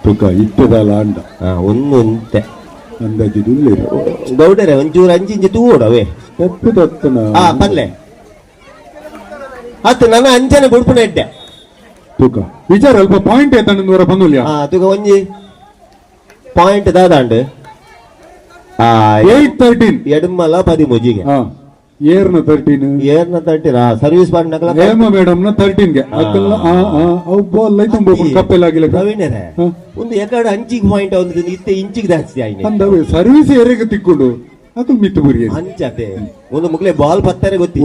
ತುಕ ಇಟ್ಟದಲ್ಲ ಅಂಡ ಒಂದು ಅಂತೆ ಅಂದಾಜು ಗೌಡರೆ ಒಂಚೂರು ಅಂಚಿಂಚಿ ತೂಡವೇ ಪಲ್ಲೆ ಹತ್ತು ನನ್ನ ಅಂಚನೆ ಬುಡ್ಪುನ ಇಡ್ಡೆ ತುಕ ವಿಚಾರ ಅಲ್ಪ ಪಾಯಿಂಟ್ ಏತಂಡ ಬಂದುಲ್ಯ ತುಕ ಒಂಜಿ ಪಾಯಿಂಟ್ ದಾದಾಂಡ್ 8-13 ಎಡಮಲ 13 ಏರ್ನ 13 ಸರ್ವಿಸ್ ಪಾರ್ಟ್ನಕಲ ಹೇಮ ಮೇಡಮ್ ನ 13 ಗೆ ಅಕಲ್ಲ ಅವು ಬಾಲ್ ಲೈ ತುಂಬ ಕಪ್ಪೆಲಾಗಿಲ್ಲ ಪ್ರವೀಣರೇ ಒಂದು ಎಕಡೆ ಅಂಚಿಗೆ ಪಾಯಿಂಟ್ ಒಂದು ಇತ್ತೆ ಇಂಚಿಗೆ ಜಾಸ್ತಿ ಆಯ್ತು ಅಂದವೆ ಸರ್ವಿಸ್ ಏರೆಗೆ ತಿಕ್ಕೊಂಡು ಅದು ಮಿತ್ತು ಬುರಿ ಅಂಚತೆ ಒಂದು ಮುಗ್ಲೆ ಬಾಲ್ ಪತ್ತಾರೆ ಗೊತ್ತಿ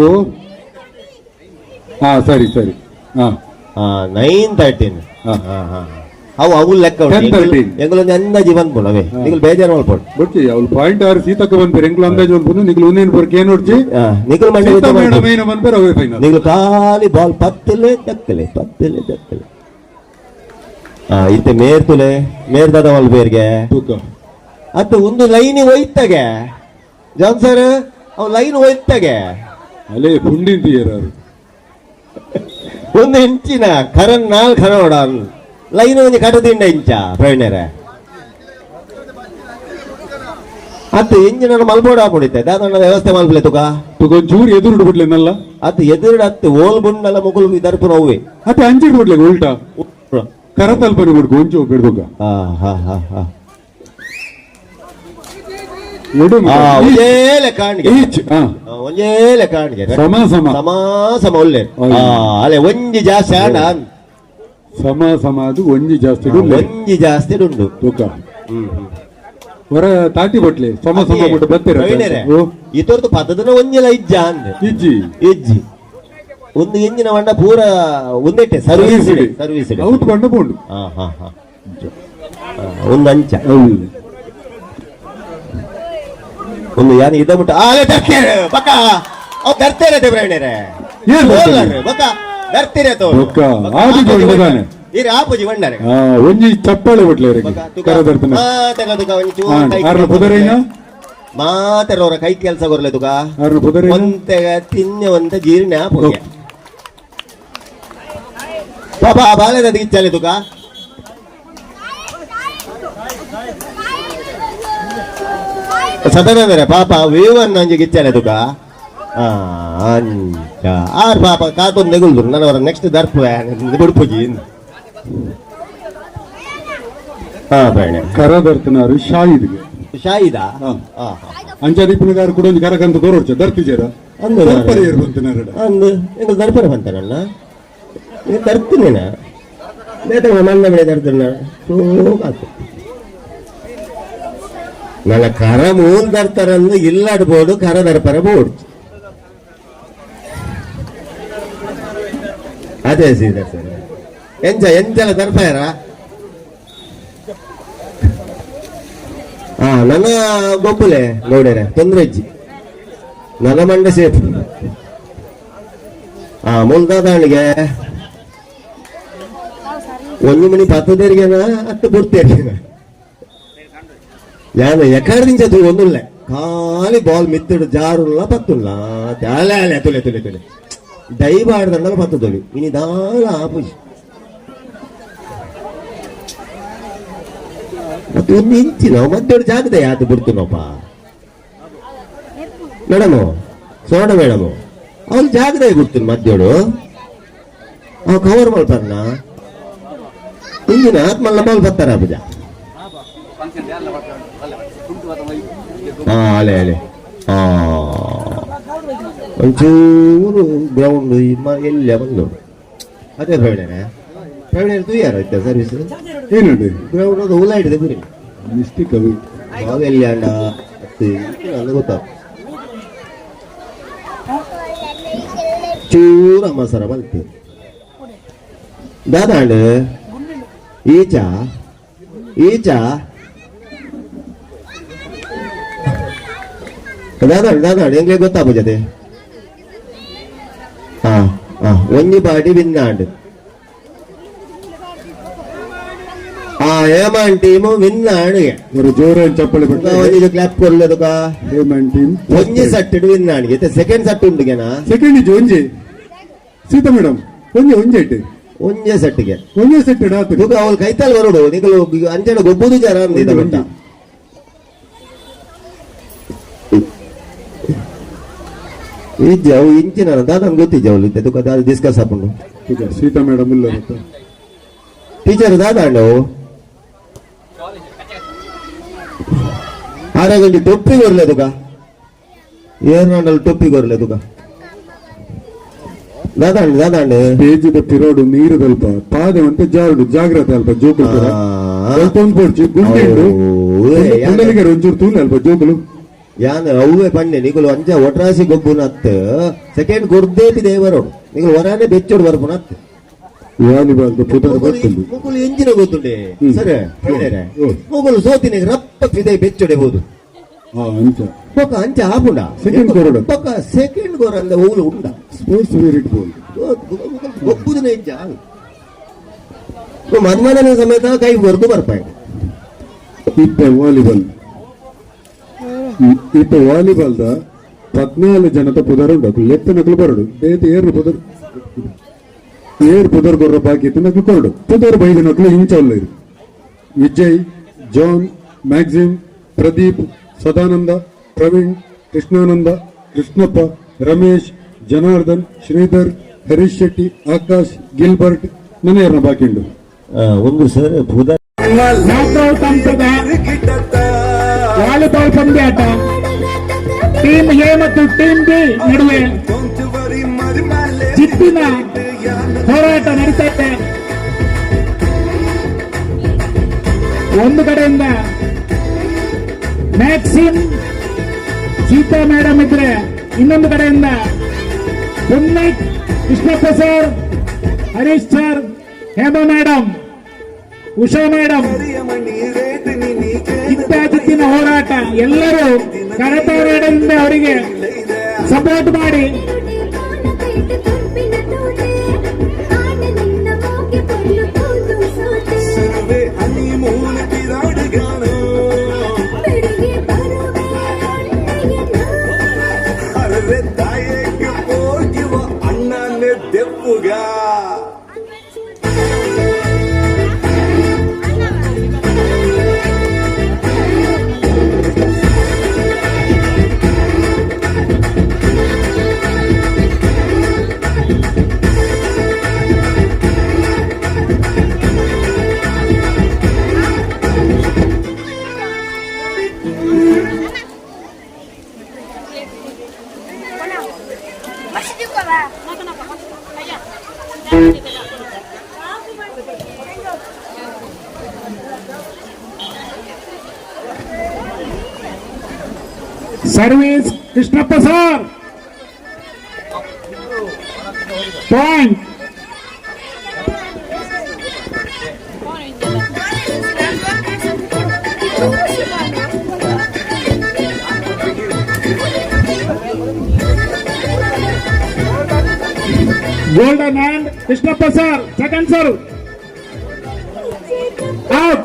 ಸರಿ 9-13 ಅವು ಅವಳು ಲೆಕ್ಕ ಎಂಗಳೊಂದು ಅಂದಾಜಿ ಬಂದ್ಬೋಣವೇ ನಿಗಲ್ ಬೇಜಾರು ಮಾಡ್ಬೋದು ಬಡ್ತಿ ಅವಳು ಪಾಯಿಂಟ್ ಆರು ಸೀತಕ್ಕೆ ಬಂದ್ಪೇರು ಎಂಗ್ಳು ಅಂದಾಜು ಬಂದ್ಬೋದು ನಿಗಲು ಉನ್ನೇನು ಬರ್ಕೆ ಏನು ನೋಡ್ಚಿ ನಿಗಲ್ ಮೇಡಮ್ ಬಂದ್ಪೇರು ಅವೇ ಫೈನಲ್ ನಿಗಲು ಖಾಲಿ ಬಾಲ್ ಪತ್ತಲೆ ದಕ್ಕಲೆ ಇತ್ತೆ ಮೇರ್ದಾದ ಮಲ್ ಬೇರ್ಗೆ ಅದು ಒಂದು ಲೈನ್ ಹೋಯ್ತಾಗೆ ಜಾನ್ಸರ್ ಅವ್ ಲೈನ್ ಹೋಯ್ತಾಗೆ ಅಲ್ಲೇ ಪುಂಡಿಂತಿಯರು ಒಂದು ಇಂಚಿನ ಕರನ್ ನಾಲ್ ಕರೋಡ ಲೈನ್ ಒಂದು ಕಟದಿಂಡ ಇಂಚ ಪ್ರವೀಣರ ಅದು ಇಂಜಿನ ಮಲ್ಬೋಡ ಹಾಕೊಂಡಿತ್ತೆ ದಾದಣ್ಣ ವ್ಯವಸ್ಥೆ ಮಲ್ಪಲೆ ತುಕ ಒಂಚೂರು ಎದುರು ಬಿಡ್ಲೇನಲ್ಲ ಅದು ಎದುರು ಹತ್ತು ಓಲ್ ಬುಂಡಲ್ಲ ಮುಗುಲು ದರ್ಪು ನೋವೆ ಅದು ಅಂಚಿಡ್ ಬಿಡ್ಲೆ ಉಲ್ಟಾ ಕರ ತಲ್ಪನೆ ಬಿಡ್ಕು ಒಂಚು ಬಿಡ್ದುಕ ಸಮ ಒಳ್ಳೆ ಅಲ್ಲೇ ಒಂಜಿ ಜಾಸ್ತಿ ಆಡ ಸಮ ಅದು ಒಂಜಿ ಜಾಸ್ತಿ ಉಂಡು ತೂಕ ಹೊರ ತಾಟಿ ಬಟ್ಲೆ ಸಮ ಬಿಟ್ಟು ಬರ್ತೀರ ಇತೊರ್ದು ಪದದನ ಒಂಜಿಲ ಇಜ್ಜ ಅಂದೆ ಇಜ್ಜಿ ಒಂದು ಎಂಜಿನ ಬಣ್ಣ ಪೂರ ಒಂದೆಟ್ಟೆ ಸರ್ವಿಸ್ ಔಟ್ ಬಣ್ಣ ಬೋಂಡು ಒಂದು ಅಂಚ ಒಂದು ಯಾನು ಇದ ಮುಟ್ಟ ದರ್ತಾರೆ ಬಕ್ಕ ಅವ್ ದರ್ತಾರೆ ಪ್ರವೀಣರೇ ಬಕ್ಕ ದರ್ತಿರೆ ಆಪುಜಿ ಬಂಡರೆ ಒಂಜಿ ಚಪ್ಪಾಳೆ ಬಿಡ್ಲೆ ಮಾತಾಡೋರ ಕೈ ಕೆಲಸ ಕೊರ್ಲೆ ತುಕ ಒಂತೆ ತಿನ್ನೆ ಒಂತ ಜೀರ್ಣ ಆಪುಗೆ ಪಾಪ ಬಾಲೆದ ಇಚ್ಚಲೆ ತುಕ ಸದನ ಪಾಪ ವೇವನ್ ನಂಜಿ ಗಿಚ್ಚಲೆ ತುಕ ಅಂಚ ಆರ್ ಪಾಪ ಕಾತೊಂದು ನೆಗುಲ್ದು ನನವರ ನೆಕ್ಸ್ಟ್ ದರ್ಪ ಬಿಡ್ಪುಜಿ ಕರ ದರ್ತನಾರು ಶಾಹಿದ್ಗೆ ಶಾಯಿದಾ ಹಾ. ಅಂಚಾದೀಪನ ಗಾರು ಕೂಡ ಒಂದು ಕರಕಂತ ತೋರೋಡ್ಚ ದರ್ತಿಜೇರ ಅಂದು ಪರಿಯರ್ ಬಂತನಾರಡ ಅಂದು ಎಂಗಲ್ ದರ್ಪರ ಬಂತಾನಣ್ಣ ನೀನು ತರ್ತೀನೇನ ನೇತ ಮಣ್ಣ ಬೆಳೆ ತರ್ತಾನ ಸೋಗಾತು ನನ್ನ ಕರ ಮೂಲ್ ತರ್ತಾರಂದು ಇಲ್ಲಾಡ್ಬೋದು ಕರ ದರ್ಪರ ಬೋಡ್ ಅದೇ ಸೀದಾ ಸರ್ ಎಂಚಲ ದರ್ಪಾಯರ ನನ್ನ ಗೊಬ್ಬುಲೆ ಗೌಡರೆ ತೊಂದ್ರೆ ಇಜ್ಜಿ ನನ್ನ ಮಂಡೆ ಸೇಫ್ ಮುಲ್ದಾದಾಣಿಗೆ 1 ಮಣಿ 10 10 ಪೂರ್ತಿಯಾಗ ഞാൻ എക്കാരതിഞ്ച ഒന്നുമില്ല കാലി ബോൾ മിത്തിട് ജാറുള്ള പത്തുള്ള തുലെ തുലെ തുലെ ഡൈവ് ആടുന്നുണ്ടല്ലോ 10 തൊലി ഇനി ധാരാളം ആപ്പുജി ಒಂದು ಇಂಚಿನ ಮದ್ದೊಡು ಜಾಗದ ಯಾತು ಬಿಡ್ತೀನಪ್ಪ ಮೇಡಮು ಸೋಡ ಮೇಡಮು ಅವ್ರು ಜಾಗದಾಗ ಬಿಡ್ತೀನಿ ಮದ್ದೊಡು ಅವ್ ಕವರ್ ಮಾಡ್ತಾರಣ್ಣ ಇಂಜಿನ ಮಲ್ಲ ಬಾಲ್ ಬರ್ತಾರ ಅಬ್ಬಜ ಅಲೆ ಅಲೆ ಒಂಚೂರು ಗ್ರೌಂಡ್ ಎಲ್ಲ ಬಂದು ಅದೇ ಪ್ರವೀಣ ತೂಯಾರ ಇದ್ದ ಸರ್ವಿಸ್ ಏನುಂಟು ಗ್ರೌಂಡ್ ಅದು ಹುಲ ಹಿಡಿದೆ ಬರೀ ಮಿಸ್ಟೇಕ್ ಅದು ಅವೆಲ್ಲ ಅಂಡ ಅದು ಗೊತ್ತ ಚೂರ ಮಸರ ಬಂತು ದಾದಾಂಡ್ ಈಚಾ ದಾದಾಂಡ್ ಹೆಂಗೆ ಗೊತ್ತಾಗ್ಬೋಜದೆ ಒಂಜಿ ಬಾಡಿ ವಿನ್ನಾಂಡ್ ಹೇಮನ್ ಟೀಮ್ ವಿನ್ನಾಂಡ್ ஒரு ஜோர ಚಪ್ಪಲಿ ಇದು ಕ್ಲಾಪ್ ಕೊರ್ಲದಕ ಹೇಮನ್ ಟೀಮ್ ಒಂಜಿ ಸಟ್ ವಿನ್ನಾಂಡ್ ಸೆಕೆಂಡ್ ಸಟ್ ಉಂಡುಗೆನಾ ಸೆಕೆಂಡ್ ಇಜ್ ಒಂಜಿ ಸೀತಾ ಮೇಡಮ್ ಒಂಜಿ ಇಟ್ಟು ಒಂಜೆ ಸೆಟ್ಗೆ ಒಂಜೆ ಸೆಟ್ ಆತು ಈಗ ಅವಳು ಕೈತಾಲ್ ಬರೋಡು ನಿಗಳು ಅಂಚೆನ ಗೊಬ್ಬುದು ಜರ ಅಂದಿದ್ದ ಗೊತ್ತ ಅವು ಇಂಚಿನ ದಾದನ್ ಗೊತ್ತಿದ್ದ ಅವಳು ಇದ್ದ ತುಕ ದಾದ ಡಿಸ್ಕಸ್ ಹಾಕೊಂಡು ಸೀತಾ ಮೇಡಮ್ ಇಲ್ಲ ಟೀಚರ್ ದಾದಾಂಡು ಆರಾಗಂಡಿ ಟೊಪ್ಪಿ ಕೊರ್ಲೆ ತುಕ ಏರ್ನಾಡಲ್ಲಿ ಟೊಪ್ಪಿ ಕೊರ್ಲೆ ತುಕ ದಾದಾಂಡ್ ಬೇಜದ ಪಿರೋಡು ನೀರು ತಲ್ಪ ಪಾದೆ ಅಂತ ಜಾರುಡು ಜಾಗ್ರತೆ ಅಲ್ಪ ಜೋಕುಲು ಪೊಡ್ಚಿ ಗುಂಡಿಂಡು ಗುಂಡಲಿಗೆ ಒಂಚೂರು ತೂಲೆ ಅಲ್ಪ ಜೋಕುಲು ಯಾನ್ ಅವೇ ಪಂಡೆ ನಿಗಳು ಅಂಚ ಒಟ್ರಾಸಿ ಗೊಬ್ಬುನ ಅತ್ತ ಸೆಕೆಂಡ್ ಗೊರ್ದೇಪಿ ದೇವರೋಡು ನಿಗಳು ಹೊರಾನೆ ಬೆಚ್ಚೋಡು ಬರ್ಪುನ ಅತ್ತ ವಾಲಿಬಾಲ್ ಪುದರ್ ಬರ್ತುಂಡು ಮುಗುಲು ಎಂಜಿನ ಗೊತ್ತುಂಡೆ ಸರಿ ಮುಗುಲು ಸೋತಿನ ರಪ್ಪ ಫಿದೆ ಬೆಚ್ಚೊಡೆಬಹುದು ಅಂಚ ಪಕ್ಕ ಅಂಚ ಆಪುಂಡ ಸೆಕೆಂಡ್ ಗೊರಡು ಪಕ್ಕ ಸೆಕೆಂಡ್ ಗೊರ ಅಂದ ಊಲು ಉಂಡ ಸ್ಪೋರ್ಟ್ಸ್ ವೇರಿಟ್ ಬೋಲ್ ಗೊಬ್ಬುದಿನ ಎಂಚ ಮನ್ಮನ ಸಮೇತ ಕೈ ಹೊರದು ಬರ್ಪಾಯಿ ಇಪ್ಪ ವಾಲಿಬಾಲ್ದ 14 ಜನತ ಪುದರ್ ಉಂಡು ಎತ್ತ ನಕಲು ಬರಡು ಬೇತ ಏರ್ ಪುದರ್ ಗೊರ್ರ ಬಾಕಿ ಇತ್ತು ನಕಲು ಕೊರಡು ಪುದರ್ ಬೈದ ನಕಲು ಹಿಂಚಲ್ಲ ಇರು Vijay John Maxim Pradeep Sadananda Praveen Krishnananda Krishnappa Ramesh Janardhan Sridhar Harish Shetty Akash Gilbert ನನಯರ್ನ ಬಾಕಿ ಉಂಡು ಒಂದು ಸರ್ ನಾಕೌಟ್ ಹಂತದ ವಾಲಿಬಾಲ್ ಪಂದ್ಯಾಟ ಟೀಮ್ ಎ ಮತ್ತು ಟೀಮ್ ಬಿ ನಡುವೆ ಚಿಪ್ಪಿನ ಹೋರಾಟ ನಡೀತಾ ಇದೆ. ಒಂದು ಕಡೆಯಿಂದ ಮ್ಯಾಕ್ಸಿಮ್ ಸೀತಾ ಮೇಡಮ್ ಇದ್ರೆ ಇನ್ನೊಂದು ಕಡೆಯಿಂದ ಪುನ್ನೈಟ್ Krishnappa sir, Harish sir, Hema madam, Usha madam, ಚಿತ್ತಿನ ಹೋರಾಟ. ಎಲ್ಲರೂ ಕರತಾರದಿಂದ ಅವರಿಗೆ ಸಪೋರ್ಟ್ ಮಾಡಿ ಅಣ್ಣನೇ ದೆಪ್ಪುಗ service Krishnappa sir point. Golden hand Krishnappa sir, second sir out.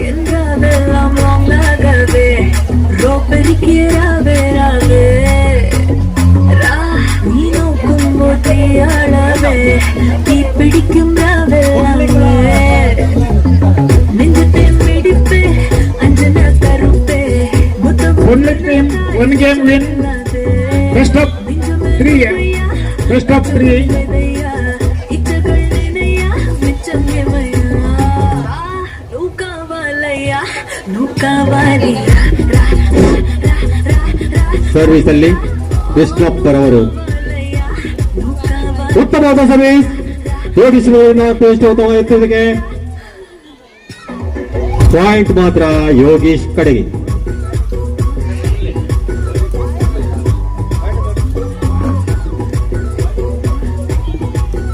என்றாவெல்லாம் வாங்காகவே ரோப்பெருக்கிறாவே ராவே ரா நீ நோக்கும் போதையாளவே தீ பிடிக்கும் ராவெல்லாமே நெஞ்சத்தை மிடிப்பே அஞ்சன கருப்பே One game win. Best of 3. Best of 3. Service ಅಲ್ಲಿ ಕೃಷ್ಣಪ್ಪರ್ ಅವರು ಉತ್ತಮವಾದ ಸರ್ವಿಸ್ ಯೋಗಿಸುವ ಪೇಸ್ಟ್ ಎತ್ತುವುದಕ್ಕೆ ಪಾಯಿಂಟ್ ಮಾತ್ರ ಯೋಗೀಶ್ ಕಡೆಗೆ.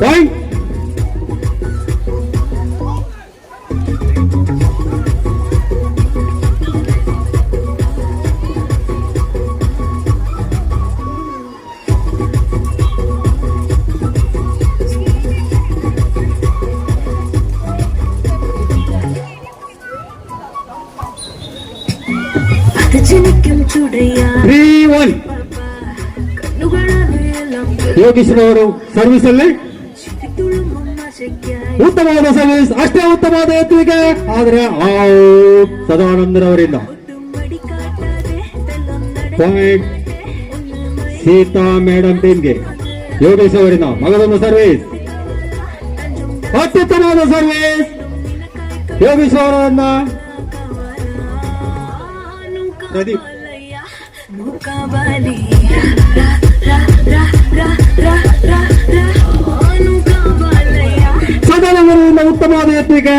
ಪಾಯಿಂಟ್ ಯೋಗೀಶ್ ಅವರು ಸರ್ವಿಸ್ ಅಲ್ಲಿ ಉತ್ತಮವಾದ ಸರ್ವಿಸ್, ಅಷ್ಟೇ ಉತ್ತಮವಾದ ಎತ್ತುವಿಕೆ, ಆದ್ರೆ ಔಟ್ ಸದಾನಂದರವರಿಂದ. ಪಾಯಿಂಟ್ ಸೀತಾ ಮೇಡಮ್ ಟೀಮ್ಗೆ ಯೋಗೇಶ್ ಅವರಿಂದ ಮಗದೊಂದು ಸರ್ವಿಸ್, ಅತ್ಯುತ್ತಮವಾದ ಸರ್ವಿಸ್ ಯೋಗೇಶ್ ಅವರನ್ನ ಪ್ರದೀಪ್ ಸದಾನಂದರಿಂದ ಉತ್ತಮವಾದ ಎತ್ತುವಿಕೆ.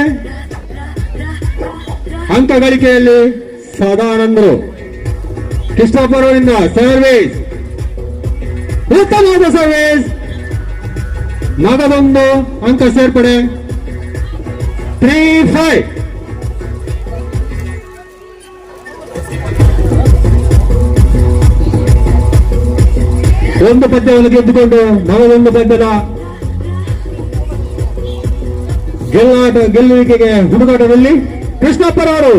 ಅಂಕ ಗಳಿಕೆಯಲ್ಲಿ ಸದಾನಂದರು. ಕೃಷ್ಣಪ್ಪರವರಿಂದ ಸರ್ವಿಸ್, ಉತ್ತಮವಾದ ಸರ್ವಿಸ್, ಮಗದೊಂದು ಅಂಕ ಸೇರ್ಪಡೆ 3-5. ಒಂದು ಪದ್ಯವನ್ನು ಗೆದ್ದುಕೊಂಡು ಮಗದೊಂದು ಪದ್ಯದ ಗೆಲ್ಲುವಿಕೆಗೆ ಹುಡುಕಾಟದಲ್ಲಿ ಕೃಷ್ಣಪ್ಪರವರು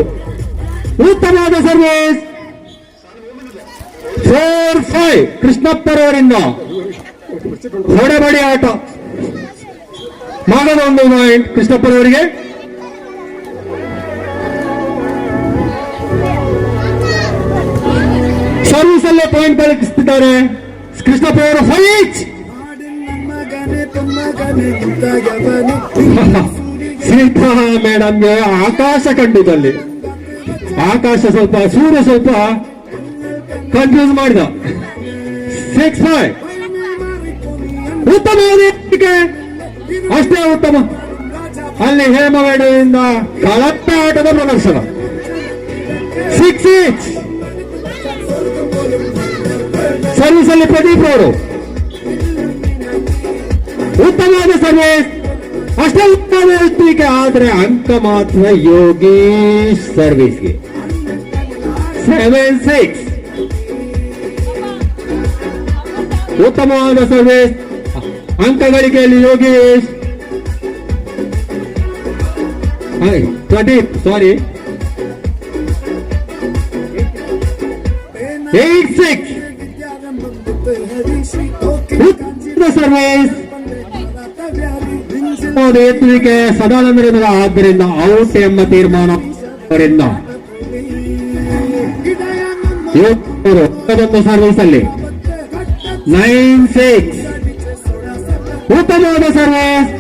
ಉತ್ತಮವಾದ ಸರ್ವಿಸ್ 4-5 ಕೃಷ್ಣಪ್ಪರವರಿಂದ ಹೊಡೆಬಡಿ ಆಟ. ಮಗದೊಂದು ಪಾಯಿಂಟ್ ಕೃಷ್ಣಪ್ಪರವರಿಗೆ. ಸರ್ವಿಸ್ ಅಲ್ಲೇ ಪಾಯಿಂಟ್ ಗಳಿಸ್ತಿದ್ದಾರೆ ಕೃಷ್ಣಪ್ಪ ಅವರು 5 each. ಸೀತಾ ಮೇಡಮ್ಗೆ ಆಕಾಶ ಕಂಡಿದ್ದಲ್ಲಿ ಆಕಾಶ ಸ್ವಲ್ಪ ಸೂರ್ಯ ಸ್ವಲ್ಪ ಕನ್ಫ್ಯೂಸ್ ಮಾಡಿದ 6-5. ಉತ್ತಮವಾದ ಎಚ್ಚರಿಕೆ. ಅಷ್ಟೇ ಉತ್ತಮ. ಅಲ್ಲಿ ಹೇಮವೇಡಿಯಿಂದ ಕಳಪ ಆಟದ ಪ್ರದರ್ಶನ 6 each. ಸರ್ವಿಸ್ ಅಲ್ಲಿ ಪ್ರದೀಪ್ ಅವರು ಉತ್ತಮವಾದ ಸರ್ವಿಸ್. ಅಷ್ಟೇ ಉತ್ತಮ ಎಚ್ಚರಿಕೆ. ಆದ್ರೆ ಅಂಕ ಮಾತ್ರ ಯೋಗೇಶ್ ಸರ್ವಿಸ್ಗೆ 7-6. ಉತ್ತಮವಾದ ಸರ್ವಿಸ್. ಅಂಕ ಗಳಿಕೆಯಲ್ಲಿ ಯೋಗೇಶ್ ಪ್ರದೀಪ್ ಸಾರಿ 8-6. ಉತ್ತಮ ಸರ್ವಿಸ್. ಎತ್ತರಿಕೆ ಸದಾನಂದರಿಂದ ಆದ್ದರಿಂದ ಔಟ್ ಎಂಬ ತೀರ್ಮಾನ ಅವರಿಂದ ಒಂದು ಸರ್ವಿಸ್ ಅಲ್ಲಿ 9-6. ಉತ್ತಮವಾದ ಸರ್ವಿಸ್.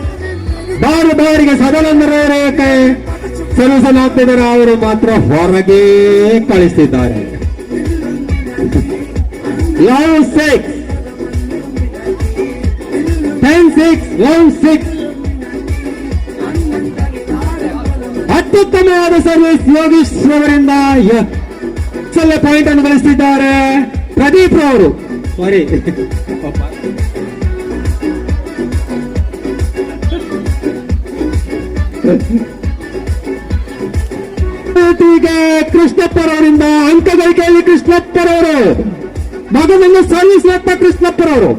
ಬಾರಿಗೆ ಸದಾನಂದರವರೇ ಸರ್ವಿಸ್ ಅನ್ನು ಹಾಕ್ತಿದ್ದಾರೆ. ಅವರು ಮಾತ್ರ ಹೊರಗೆ ಕಳಿಸ್ತಿದ್ದಾರೆ. Love 6 10-6 love 6. ಅತ್ಯುತ್ತಮವಾದ ಸರ್ವಿಸ್ ಯೋಗೀಶ್ ಅವರಿಂದ ಪಾಯಿಂಟ್ ಅನ್ನು ಗಳಿಸುತ್ತಿದ್ದಾರೆ ಪ್ರದೀಪ್ ಅವರು. ಸಾರಿ ಕೃಷ್ಣಪ್ಪರವರಿಂದ ಅಂಕ ಗಳಿಕೆಯಲ್ಲಿ ಕೃಷ್ಣಪ್ಪರವರು ಮಗನನ್ನು ಸರ್ವಿಸ್ ಕೃಷ್ಣಪ್ಪರವರು